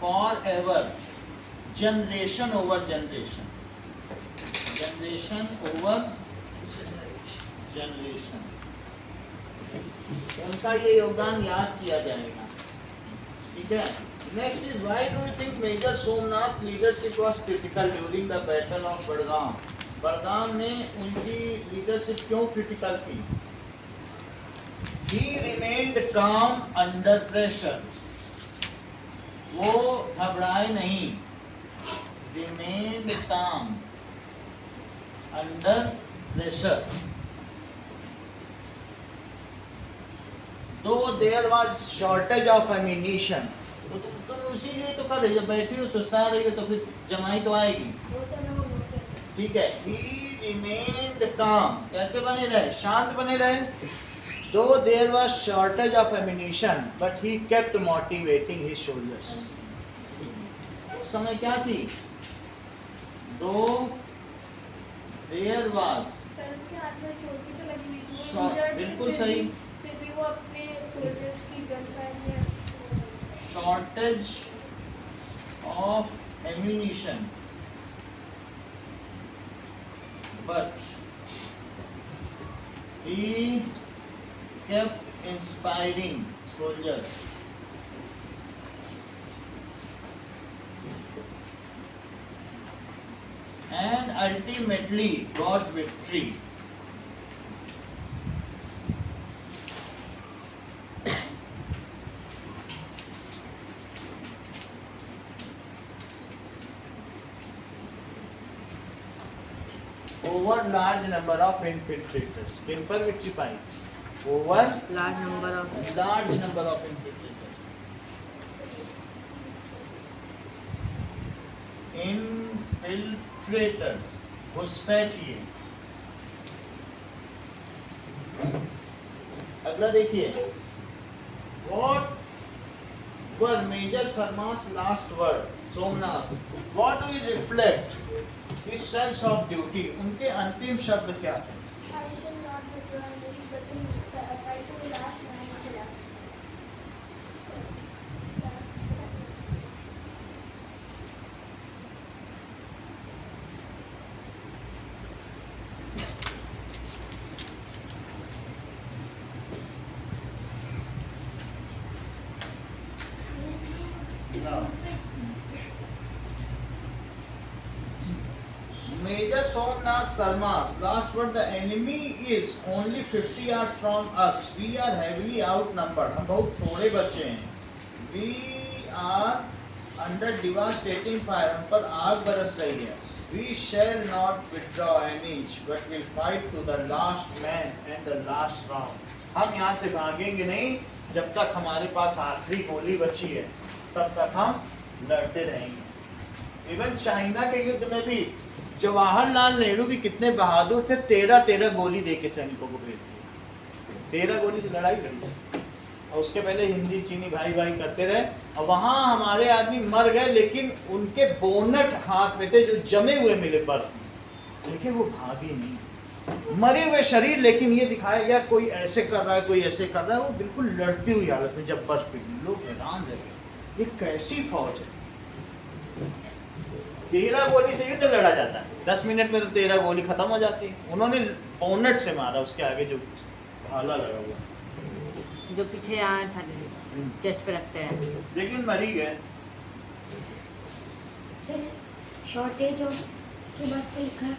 for ever. Generation over generation. Generation over generation. उनका ये योगदान याद किया जाएगा. ठीक है. Next is why do you think major Somnath leadership was critical during the battle of Badgam? Badgam में उनकी लीडरशिप क्यों क्रिटिकल थी? He remained calm under pressure. वो घबराए नहीं. Remained calm under pressure. तो there was shortage of ammunition. तो तुम इसीलिए तो कर रही हो. बैठी हो सुस्ता रही हो तो फिर जमाई तो आएगी. ठीक है. ही रिमेन्ड काम. कैसे बने रहे? शांत बने रहे. Though there was shortage of ammunition but he kept motivating his soldiers. उस समय क्या थी? दो देयर वाज. सर के हाथ में चोट तो लगी हुई थी. Short, Injured बिल्कुल थे, सही. फिर भी वो अपने सोल्जर्स की गन फायर में shortage of ammunition but he kept inspiring soldiers. And ultimately got victory. Over large number of infiltrators. किन पर victory pi? Over large number of infiltrators. Infiltrators. घुसपैठिए. अगला देखिए. What were Major Sharma's last word? Somnath. What do you reflect? His sense of duty. उनके अंतिम शब्द क्या थे? I shall not withdraw any but in fight to the last man of the last. Major Somnath Sharma's last word. The enemy is only 50 yards from us. We are heavily outnumbered. हम बहुत थोड़े बच्चे हैं. We are under devastating fire. हम पर आग बरस रही है. We shall not withdraw an inch, but will fight to the last man and the last round. हम यहाँ से भागेंगे नहीं जब तक हमारे पास आखिरी गोली बची है. तब तक हम लड़ते रहेंगे. इवन चाइना के युद्ध में भी जवाहरलाल नेहरू भी कितने बहादुर थे. 13 गोली दे के सैनिकों को भेज दिया. 13 गोली से लड़ाई लड़ी. और उसके पहले हिंदी चीनी भाई भाई करते रहे, और वहाँ हमारे आदमी मर गए, लेकिन उनके बोनट हाथ में थे जो जमे हुए मिले बर्फ में, लेकिन वो भागे नहीं, मरे हुए शरीर, लेकिन ये दिखाया गया कोई ऐसे कर रहा है, कोई ऐसे कर रहा है, वो बिल्कुल लड़ती हुई हालत में जब बर्फ पिघली। लोग हैरान रह गए, ये कैसी फौज है। 13 गोली से युद्ध लड़ा जाता है, 10 मिनट में तो 13 गोली खत्म हो जाती है। उन्होंने बोनट से मारा, उसके आगे जो भाला लगा हुआ, जो पीछे यहाँ चेस्ट पे रखते हैं। लेकिन मरी गए। सर शॉर्टेज ऑफ के बाद पे लिखा है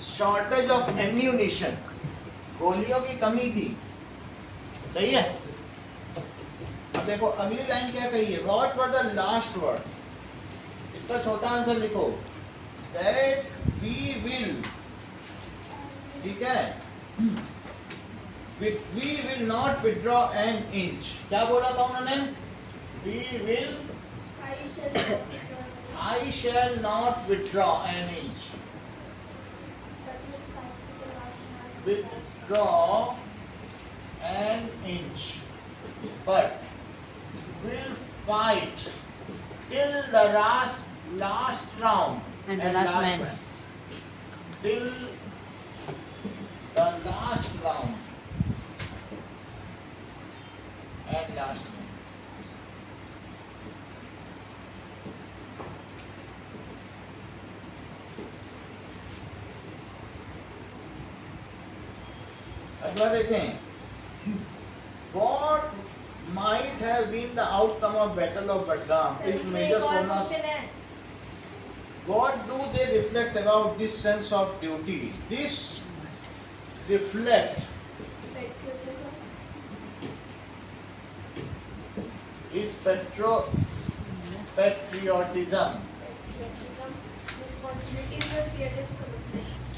शॉर्टेज ऑफ एम्यूनिशन, गोलियों की कमी थी। सही है। अब देखो अगली लाइन क्या कही है, what were the last word. इसका छोटा आंसर लिखो, दैट वी विल, ठीक है, we will not withdraw an inch. क्या बोला था उन्होंने, we will, I shall not withdraw an inch. Withdraw an inch, but will fight till the last round And the last man. till the last round and last man. अगला देखें, what might have been the outcome of Battle of Budgam if Major Somnath, what do they reflect about this sense of duty? This reflect is patriotism.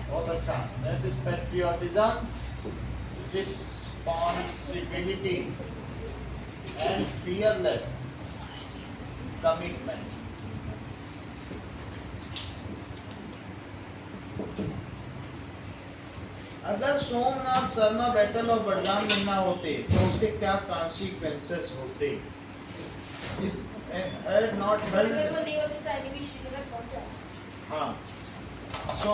बहुत अच्छा, that is patriotism, responsibility and fearless commitment. अगर सोमनाथ शर्मा बैटल ऑफ बडगाम में ना होते तो उसके क्या कॉन्सिक्वेंसेस होते? If had not held, हाँ, so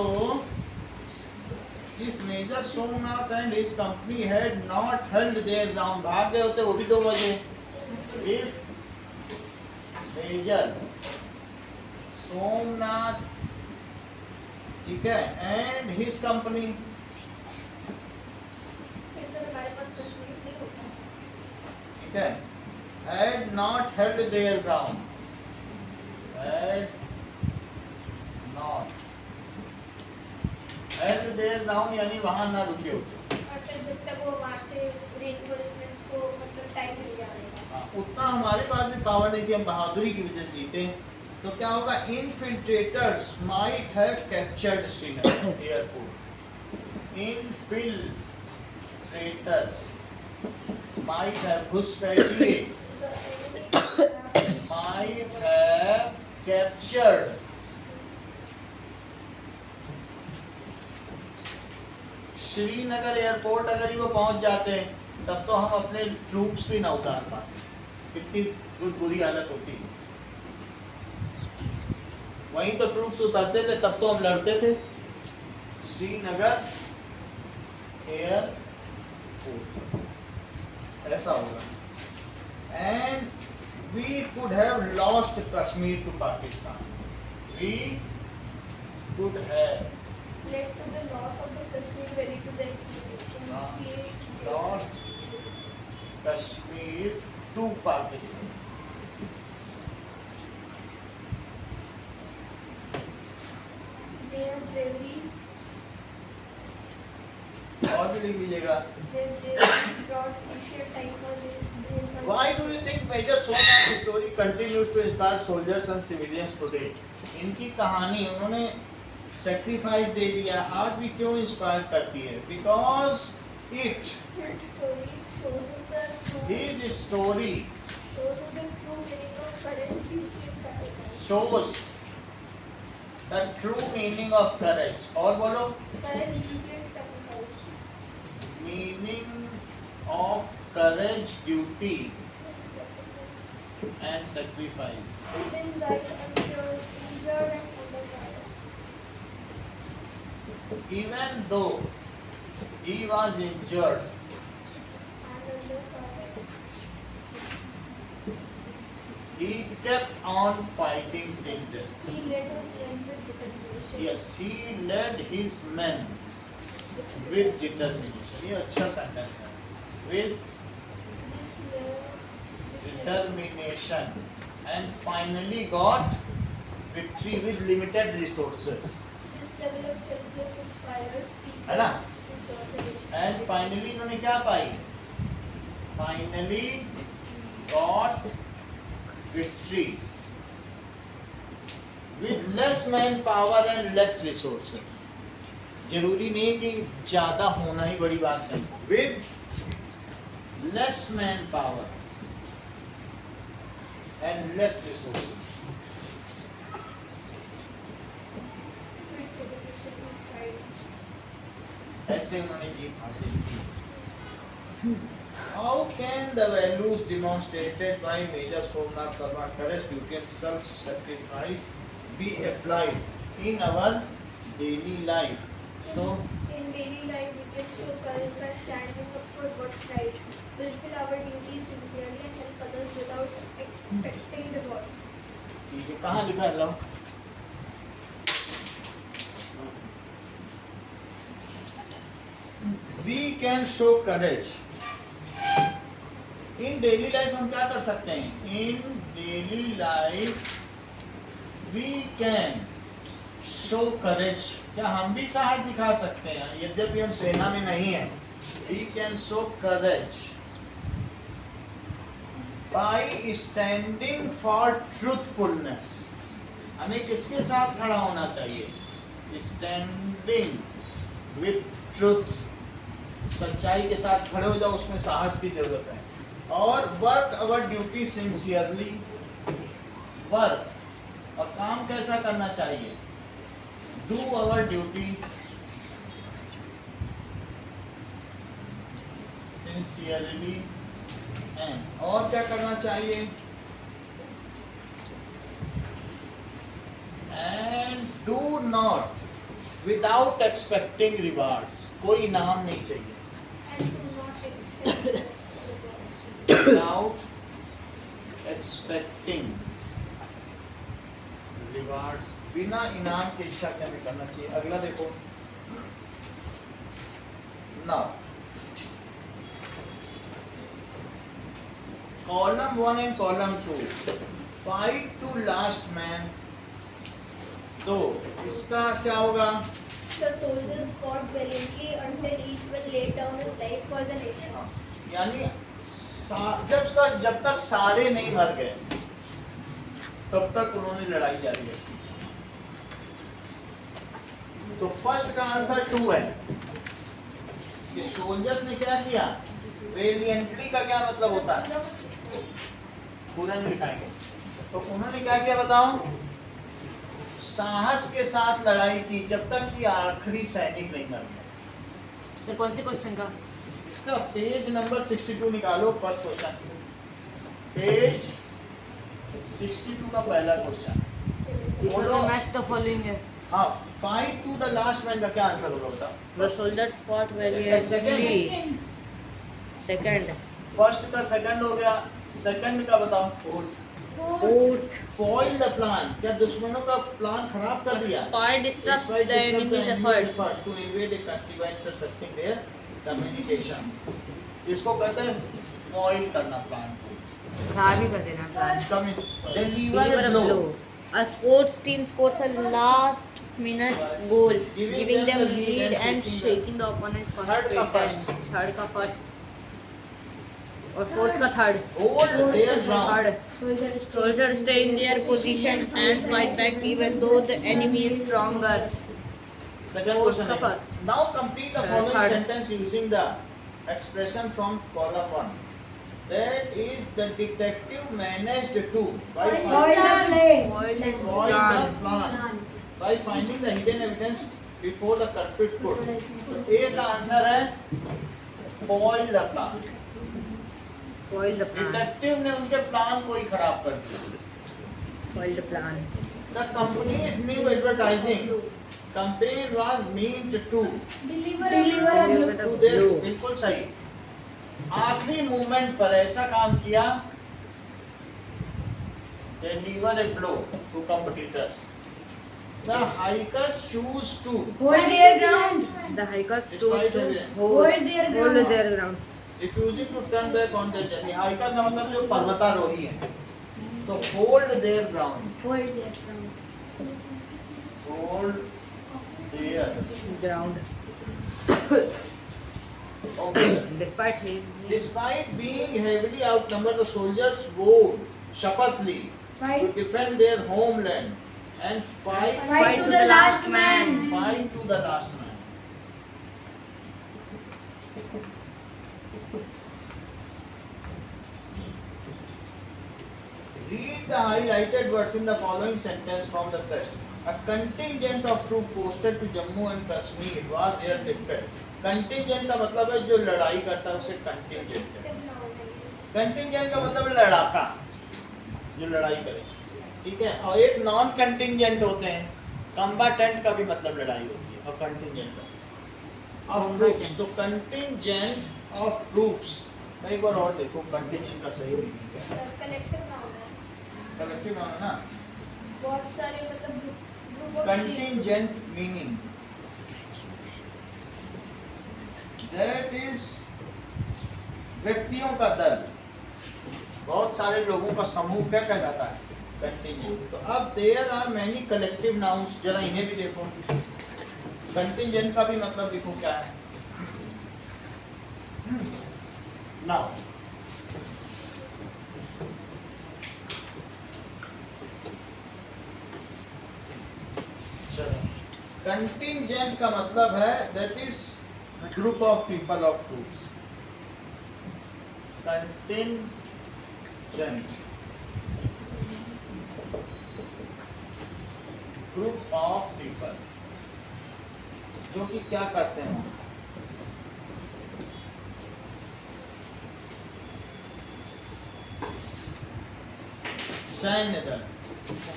if Major Somnath and his company had not held their ground, भाग गए होते वो भी 2 बजे। If Major Somnath, ठीक है, and his company, ठीक है, had not held their ground, had not held their ground यानी वहां ना रुके होते, उतना हमारे पास भी पावर नहीं थी, हम बहादुरी की वजह से जीते, तो क्या होगा, infiltrators might have captured Srinagar airport. Infiltrators might have, घुसपैठिए might have captured Srinagar airport. अगर ही वो पहुंच जाते तब तो हम अपने ट्रूप्स भी ना उतार पाते, कितनी बुरी हालत होती। वहीं तो ट्रूप्स उतरते थे, तब तो हम लड़ते थे। श्रीनगर एयरपोर्ट ऐसा होगा। And we could have lost Kashmir to Pakistan. We could have led to the loss of the Kashmir Valley to the lost Kashmir to Pakistan. Their bravery, और भी लिख लीजिएगा। brought crucial time for this. Why do you think Major Somnath's story continues to inspire soldiers and civilians today? इनकी कहानी, उन्होंने सेक्रीफाइस दे दिया, आज भी क्यों इंस्पायर करती है? Because it, his story shows the true meaning of courage. और बोलो, meaning of courage, duty, and sacrifice. Even died injured and under fire. Even though he was injured, And under fire. he kept on fighting till death. He led his men with determination. Yes, he led his men with determination. ये अच्छा सेंटेंस है. With determination and finally got victory with limited resources. This level of selfless inspires people है ना? to serve the nation. And finally इन्होंने क्या पाई? Finally got victory with less manpower and less resources. जरूरी नहीं कि ज्यादा होना ही बड़ी बात है. With less manpower and less resources. With dedication and pride. ऐसे उन्होंने जीत हासिल की. How can the values demonstrated by Major Somnath Sharma, courage, duty and self-sacrifice, be applied in our daily life? So, In daily life, we can show courage by standing up for what's right, fulfill our duties sincerely, and help others without expecting rewards. ठीक है, कहाँ लिखा है लो? We can show courage. In daily life हम क्या कर सकते हैं? In daily life we can show courage. क्या हम भी साहस दिखा सकते हैं? यद्यपि हम सेना में नहीं हैं. We can show courage by standing for truthfulness. हमें किसके साथ खड़ा होना चाहिए? Standing with truth. सच्चाई के साथ खड़े हो जाओ, उसमें साहस की जरूरत है. और वर्क अवर ड्यूटी सिंसियरली. वर्क और काम कैसा करना चाहिए? Do our duty sincerely. And और क्या करना चाहिए? And do not without expecting rewards. कोई इनाम नहीं चाहिए. And do not expect rewards. Without expecting rewards. बिना इनाम की इच्छा के हमें करना चाहिए. अगला देखो. Now, column 1 and column 2. Fight to last man. तो इसका क्या होगा? The soldiers fought valiantly until each one laid down his life for the nation. यानी जब तक सारे नहीं मर गए तब तक उन्होंने लड़ाई जारी रखी. तो फर्स्ट का आंसर 2 है कि सोल्जर्स ने क्या किया. वेलिएंटली का क्या मतलब होता है? पूरा नहीं लिखाएंगे. तो उन्होंने क्या किया बताओ? साहस के साथ लड़ाई की जब तक कि आखिरी सैनिक नहीं मर गया. सर कौन से क्वेश्चन का? इसका पेज नंबर 62 निकालो. फर्स्ट क्वेश्चन पेज 62 का पहला क्वेश्चन. इसमें तो मैच द फॉलोइंग है. हाँ, fight to the last man का क्या आंसर होगा बताओ? The soldiers fought valiantly. Second. First का सेकंड हो गया. सेकंड का बताओ. फोर्थ. Foil the plan. क्या दुश्मनों का प्लान खराब कर दिया? Despite disrupt the enemy's efforts. to invade a country by intercepting their communication. इसको कहते हैं फॉइल करना प्लान को. खराब ही कर देना plan. Deliver Deliver a a blow. blow. A sports team scores a last minute goal, giving them lead and shaking the opponent's Third का confidence. थर्ड का फर्स्ट और फोर्थ का third. Hold their ground. Third. Soldiers stay in their position and fight back even though the enemy is stronger. Second question Fourth का है. Now complete the following Third. sentence using the expression from column 1. That is, the detective managed to by Foil finding the plane. Foiled the foil the plan. plan by finding the hidden evidence before the culprit could. So A का आंसर है foil the plan. Spoil the plan. Detective ने उनके प्लान को ही खराब कर दिया। Spoil the plan. The company's new advertising campaign was meant to Deliver Deliver a a Deliver the to their blow. बिल्कुल सही। आखिरी मूवमेंट पर ऐसा काम किया, deliver a blow to competitors. The hikers choose to Hold their ground. The hikers Despite chose to the- hold their hold ground. their ground. refusing to turn back on their journey. Hiker का मतलब जो पर्वतारोही है, तो hold their ground, Hold their ground. hold their Ground. okay. Despite him. Despite being heavily outnumbered, the soldiers vowed शपथ ली to Fight. defend their homeland and fight Fight to the last man. fight to the last man. Read the highlighted words in the following sentence from the text. A contingent of troops posted to Jammu and Kashmir was airlifted. Contingent का मतलब है जो लड़ाई करता है उसे contingent है. Contingent का मतलब है लड़ाका जो लड़ाई करे, ठीक है. और एक नॉन कंटिंजेंट होते हैं, combatant का भी मतलब लड़ाई होती है और contingent का of troops. तो contingent of troops मैं एक बार और देखो contingent का सही मीनिंग क्या है. कलेक्टिव नाउन है, कलेक्टिव नाउन है ना. बहुत सारे मतलब group of Contingent meaning that is व्यक्तियों का दल, बहुत सारे लोगों का समूह क्या कहलाता है, कंटिंजेंट. तो अब there are many collective nouns, जरा इन्हें भी देखो. कंटिंजेंट का भी मतलब देखो क्या है. नाउ कंटिंजेंट का मतलब है that is group of people of troops. Contingent group of people जो कि क्या करते हैं, सैन्य दल.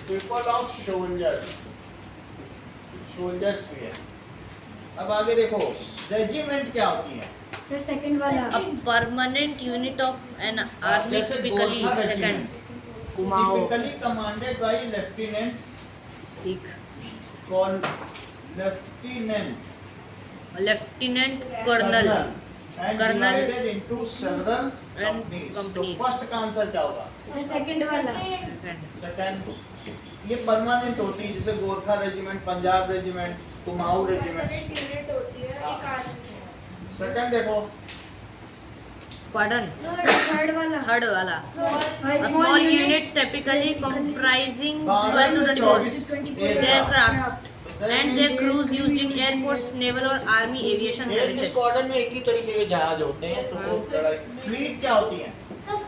पीपल ऑफ सोल्जर्स, सोल्जर्स भी है. अब आगे देखो रेजिमेंट क्या होती है. Sir, second वाला. A permanent unit of an army, जैसे typically Gorkha second. Regiment, Kumao. typically commanded by lieutenant Sikh. called lieutenant Lieutenant Colonel. and Colonel divided into several companies. तो companies. फर्स्ट का आंसर क्या होगा. Sir, second वाला. Second. सेकंड ये परमानेंट होती है, जैसे Gorkha regiment, Punjab regiment, Kumaon regiment. Unit होती है, एक आदमी है. सेकंड देखो Squadron. Third वाला. Third wala. A A small unit typically comprising 12 to 24 aircraft and their crews used in Air Force, Naval और Army aviation एक services. स्क्वाड्रन में एक ही तरीके के जहाज होते हैं. तो फ्लीट क्या होती है.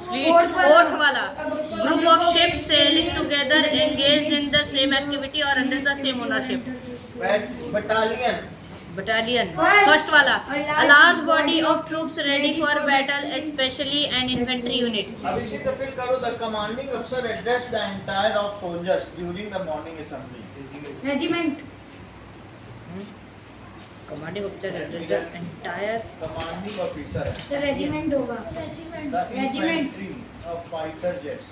Fleet, fourth wala. Group of ships sailing together engaged in the same activity or under the same ownership. Battalion. Battalion. First. First wala. A A large body of troops ready for battle, especially an infantry unit. अब इसी से फिल करो. द कमांडिंग अफसर address the entire of soldiers during the morning assembly. Regiment. Commanding officer addressed the entire. Commanding officer है. Sir, regiment होगा. The Regiment. Infantry of fighter jets,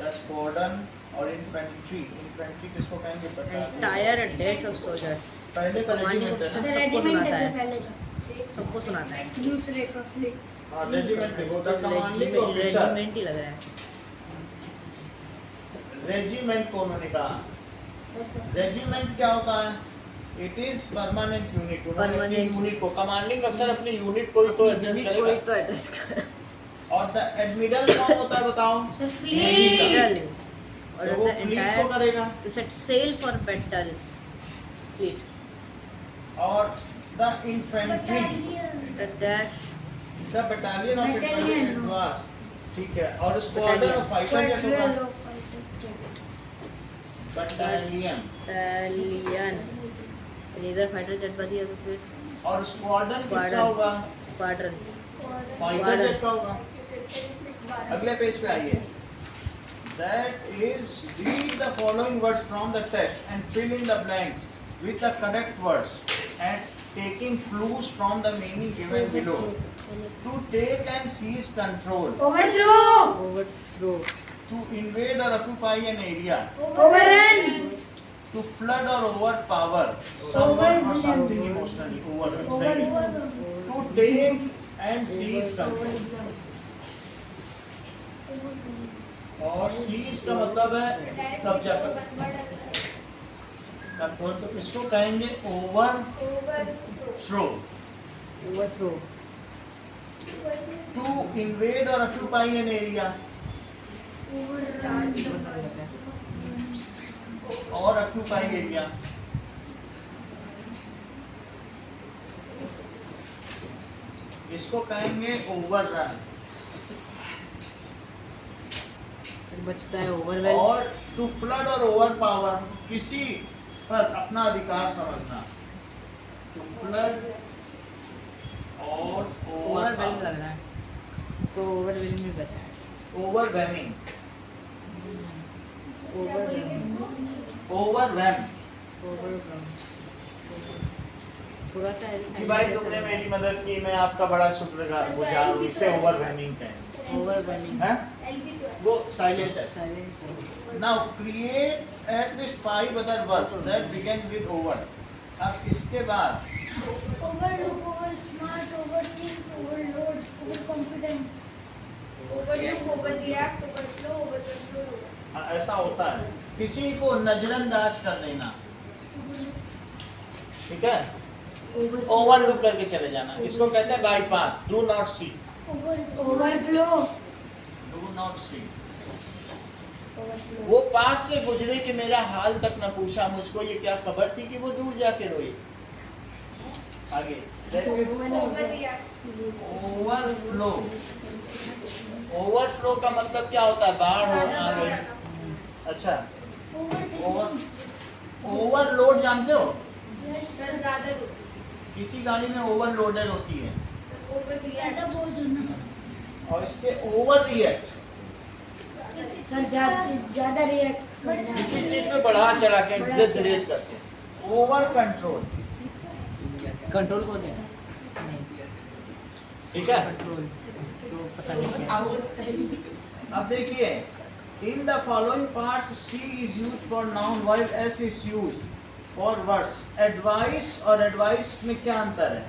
the squadron और इन्फेंट्री. इन्फेंट्री किसको कहेंगे, Entire dash of soldiers. पहले का Commanding रेजिमेंट है Sir, ना. सबको regiment सुनाता है है. sir पहले का. सबको सुनाता है. दूसरे का fleet. हाँ रेजिमेंट देखो. The commanding officer. रेजिमेंट ही लग रहा है. रेजिमेंट को उन्होंने कहा. Sir. रेजिमेंट क्या होता है. It is permanent unit. उन्होंने यूनिट को, कमांडिंग अफसर अपनी यूनिट को ही तो एड्रेस Unit कोई करेगा. तो एड्रेस कर. और द एडमिरल कौन होता है बताओ. Sir, Navy का. General. और तो वो the फ्लीट को entire करेगा. to set sail for battle. Fleet. और the infantry, The dash. The battalion of Battalion. Advance. ठीक है. और squadron of fighter jet Squadron होगा. of fighter jet. Battalion. Battalion. Either fighter jet बची है तो फिर और स्क्वाड्रन किसका Squadron. होगा. squadron. Fighter Squadron. जेट का होगा. अगले पेज पे आइए. That is, read the following words from the text and fill in the blanks with the correct words and taking clues from the meaning given below. To take and seize control. Overthrow. Overthrow. To invade or occupy an area. Overrun. To flood or overpower someone or something emotionally. Overrun. सही है. To take and seize control. और सीज का मतलब है कब्जा करना. कंट्रोल. तो इसको कहेंगे overthrow. Overthrow. To invade और ऑक्यूपाई एन एरिया. और ऑक्यूपाई एरिया. इसको कहेंगे ओवररन. फिर बचता है overwhelm. और टू फ्लड और ओवर पावर, किसी पर अपना अधिकार समझना. टू फ्लड और ओवर Overwhelm लग रहा है. तो overwhelm में बचा है. ओवरवेमिंग. Overwhelm. ओवरवेम. थोड़ा सा कि भाई तुमने मेरी मदद की, मैं आपका बड़ा शुक्रगुजार हूँ. इसे ओवरवेमिंग कहें. Overwhelming. हैं? वो साइलेंट है. Silent. Now create at least 5 other verbs that begin with over. अब इसके बाद Overlook, oversmart, overthink, overload, overconfidence. overreact, overflow, overcontrol. ऐसा होता है. किसी को नजरअंदाज कर देना. ठीक है. ओवरलुक करके चले जाना. इसको कहते हैं bypass. Do not see. Overflow. Do not see. वो पास से गुजरे कि मेरा हाल तक न पूछा. मुझको ये क्या खबर थी कि वो दूर जाके रोई. आगे Overreact. ओवरफ्लो. ओवरफ्लो का मतलब क्या होता है? बाढ़ आ गई. अच्छा. ओवरलोड जानते हो? सर ज़्यादा किसी गाड़ी में ओवरलोडेड होती है. ज्यादा बोझ होना. और इसके ओवर रिएक्ट. सर ज्यादा रिएक्ट करना. किसी चीज पे बढ़ा चढ़ा के एक्सेजरेट करके. Over control. कंट्रोल को देना. नहीं. ठीक है. कंट्रोल तो पता नहीं क्या. अब देखिए, in the following parts C is use for noun while S is use for words. Advice और एडवाइस में क्या अंतर है?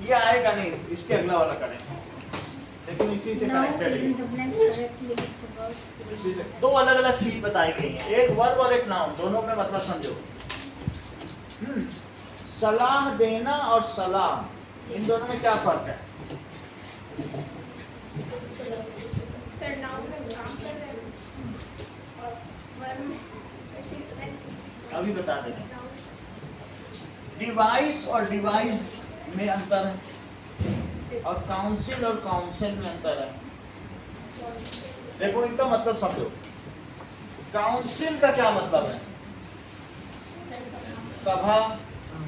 ये आएगा नहीं, इसके अगला वाला करेंगे, लेकिन इसी से कनेक्टेड है. इसी से दो अलग अलग चीज बताई गई है. एक वर्ब और एक नाउन. दोनों में मतलब समझो. सलाह देना और सलाम, इन दोनों में क्या फर्क है? सर नाउन में काम कर रहे हैं और वर्ब में ऐसे अभी बता देंगे. डिवाइस और डिवाइस में अंतर है, और काउंसिल और काउंसिल में अंतर है. देखो इनका मतलब समझो. काउंसिल का क्या मतलब है? सभा.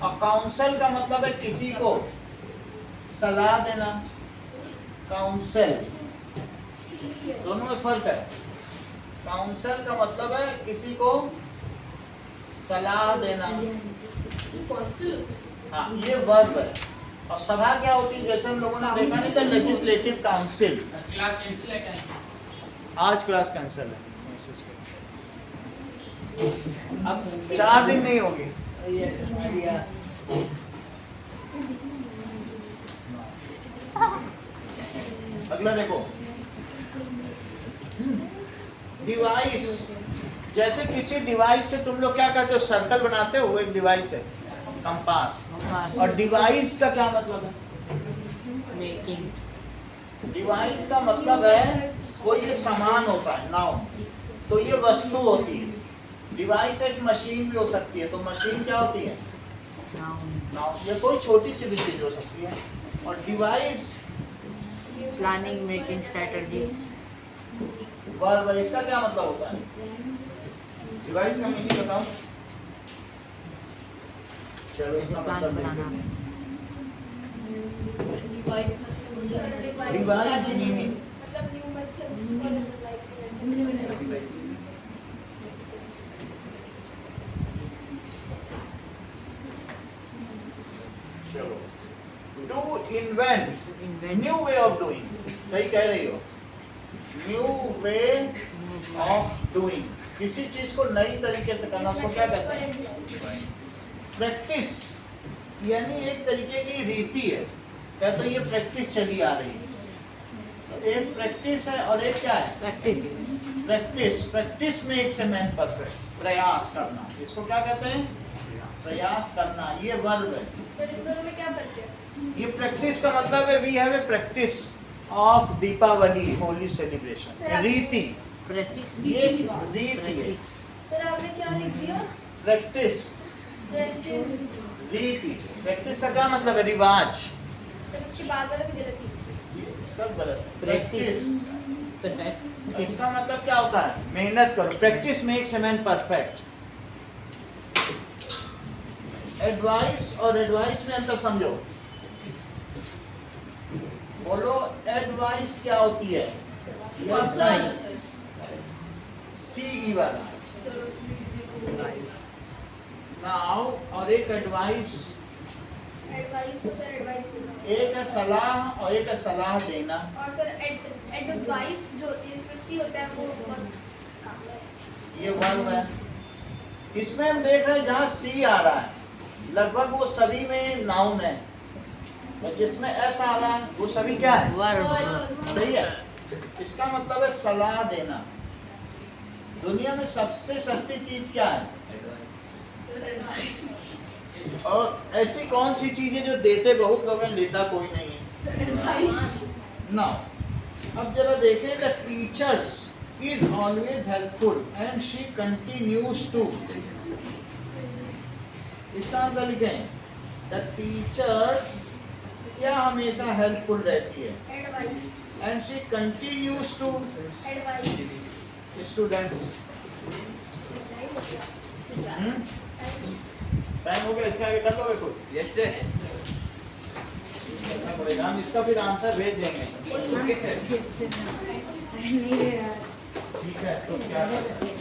और काउंसिल का मतलब है किसी को सलाह देना. काउंसिल, दोनों में फर्क है. काउंसिल का मतलब है किसी को सलाह देना. हाँ, ये वर्ब है. और सभा क्या होती है? जैसे हम लोगों ने देखा नहीं था, लेजिस्लेटिव काउंसिल. आज क्लास कैंसिल है. अब 4 दिन नहीं होगी. अगला देखो. डिवाइस. जैसे किसी डिवाइस से तुम लोग क्या करते हो? सर्कल बनाते हो. वो एक डिवाइस है. कंपास. और डिवाइस का क्या मतलब है? मेकिंग. डिवाइस का मतलब है कोई ये सामान होता है. नाउन. तो ये वस्तु होती है. डिवाइस एक मशीन भी हो सकती है. तो मशीन क्या होती है? नाउन. ये कोई छोटी सी भी चीज हो सकती है. और device planning, making, strategy. Verb. इसका क्या मतलब होता है? डिवाइस का मीनिंग बताओ. चलो इसका प्लान मतलब बनाना. डिवाइस मीनिंग मतलब new method lessons for like चलो, to invent new way of doing, सही कह रही हो, new way of doing, किसी चीज को नई तरीके से करना, उसको क्या कहते हैं? प्रैक्टिस, यानी एक तरीके की रीति है, कहते हैं ये प्रैक्टिस चली आ रही है। तो एक प्रैक्टिस है और एक क्या है? Practice. Practice makes a man perfect, प्रयास करना, इसको क्या कहते हैं? प्रयास करना, ये वर्ब है। सर इन दोनों में क्या फर्क है? ये प्रैक्टिस का मतलब है we have a practice of Deepavali Holi celebration, रीति, ये रीति है। सर आपने क्या लिख दिया? प्रैक्टिस, रीति। प्रैक्टिस का क्या मतलब है? रिवाज। सर उसके बाद वाला भी गलत ही। ये सब गलत है। प्रैक्टिस, इसका मतलब क्या होता है? मेहनत करो। Practice makes a man perfect. Advice और एडवाइस में अंतर समझो। बोलो एडवाइस क्या होती है? सी वाला नाउ, और एक एडवाइस, एडवाइस तो सर एडवाइस देना। एक है सलाह और एक है सलाह देना। और सर एडवाइस जो होती है इसमें सी होता है वो बहुत काम है। ये वर्ब है। इसमें हम देख रहे हैं जहाँ सी आ रहा है लगभग वो सभी में नाउन है, और जिसमें एस आ रहा है वो सभी क्या है? वर्ब। सही है। इसका मतलब है सलाह देना। दुनिया में सबसे सस्ती चीज क्या है? और ऐसी कौन सी चीज है जो देते बहुत लोग हैं, लेता कोई नहीं है? ना। अब जरा देखें, the teachers is always helpful and she continues to, इसका आंसर लिखें। द टीचर्स क्या हमेशा हेल्पफुल रहती है? Advice. And she continues to. Advice. Students, time हो गया, इसका आगे कर लोगे कुछ? Yes sir. करना पड़ेगा, हम इसका फिर आंसर भेज देंगे। Okay sir. नहीं दे रहा। ठीक है, तो क्या कर सकते हैं?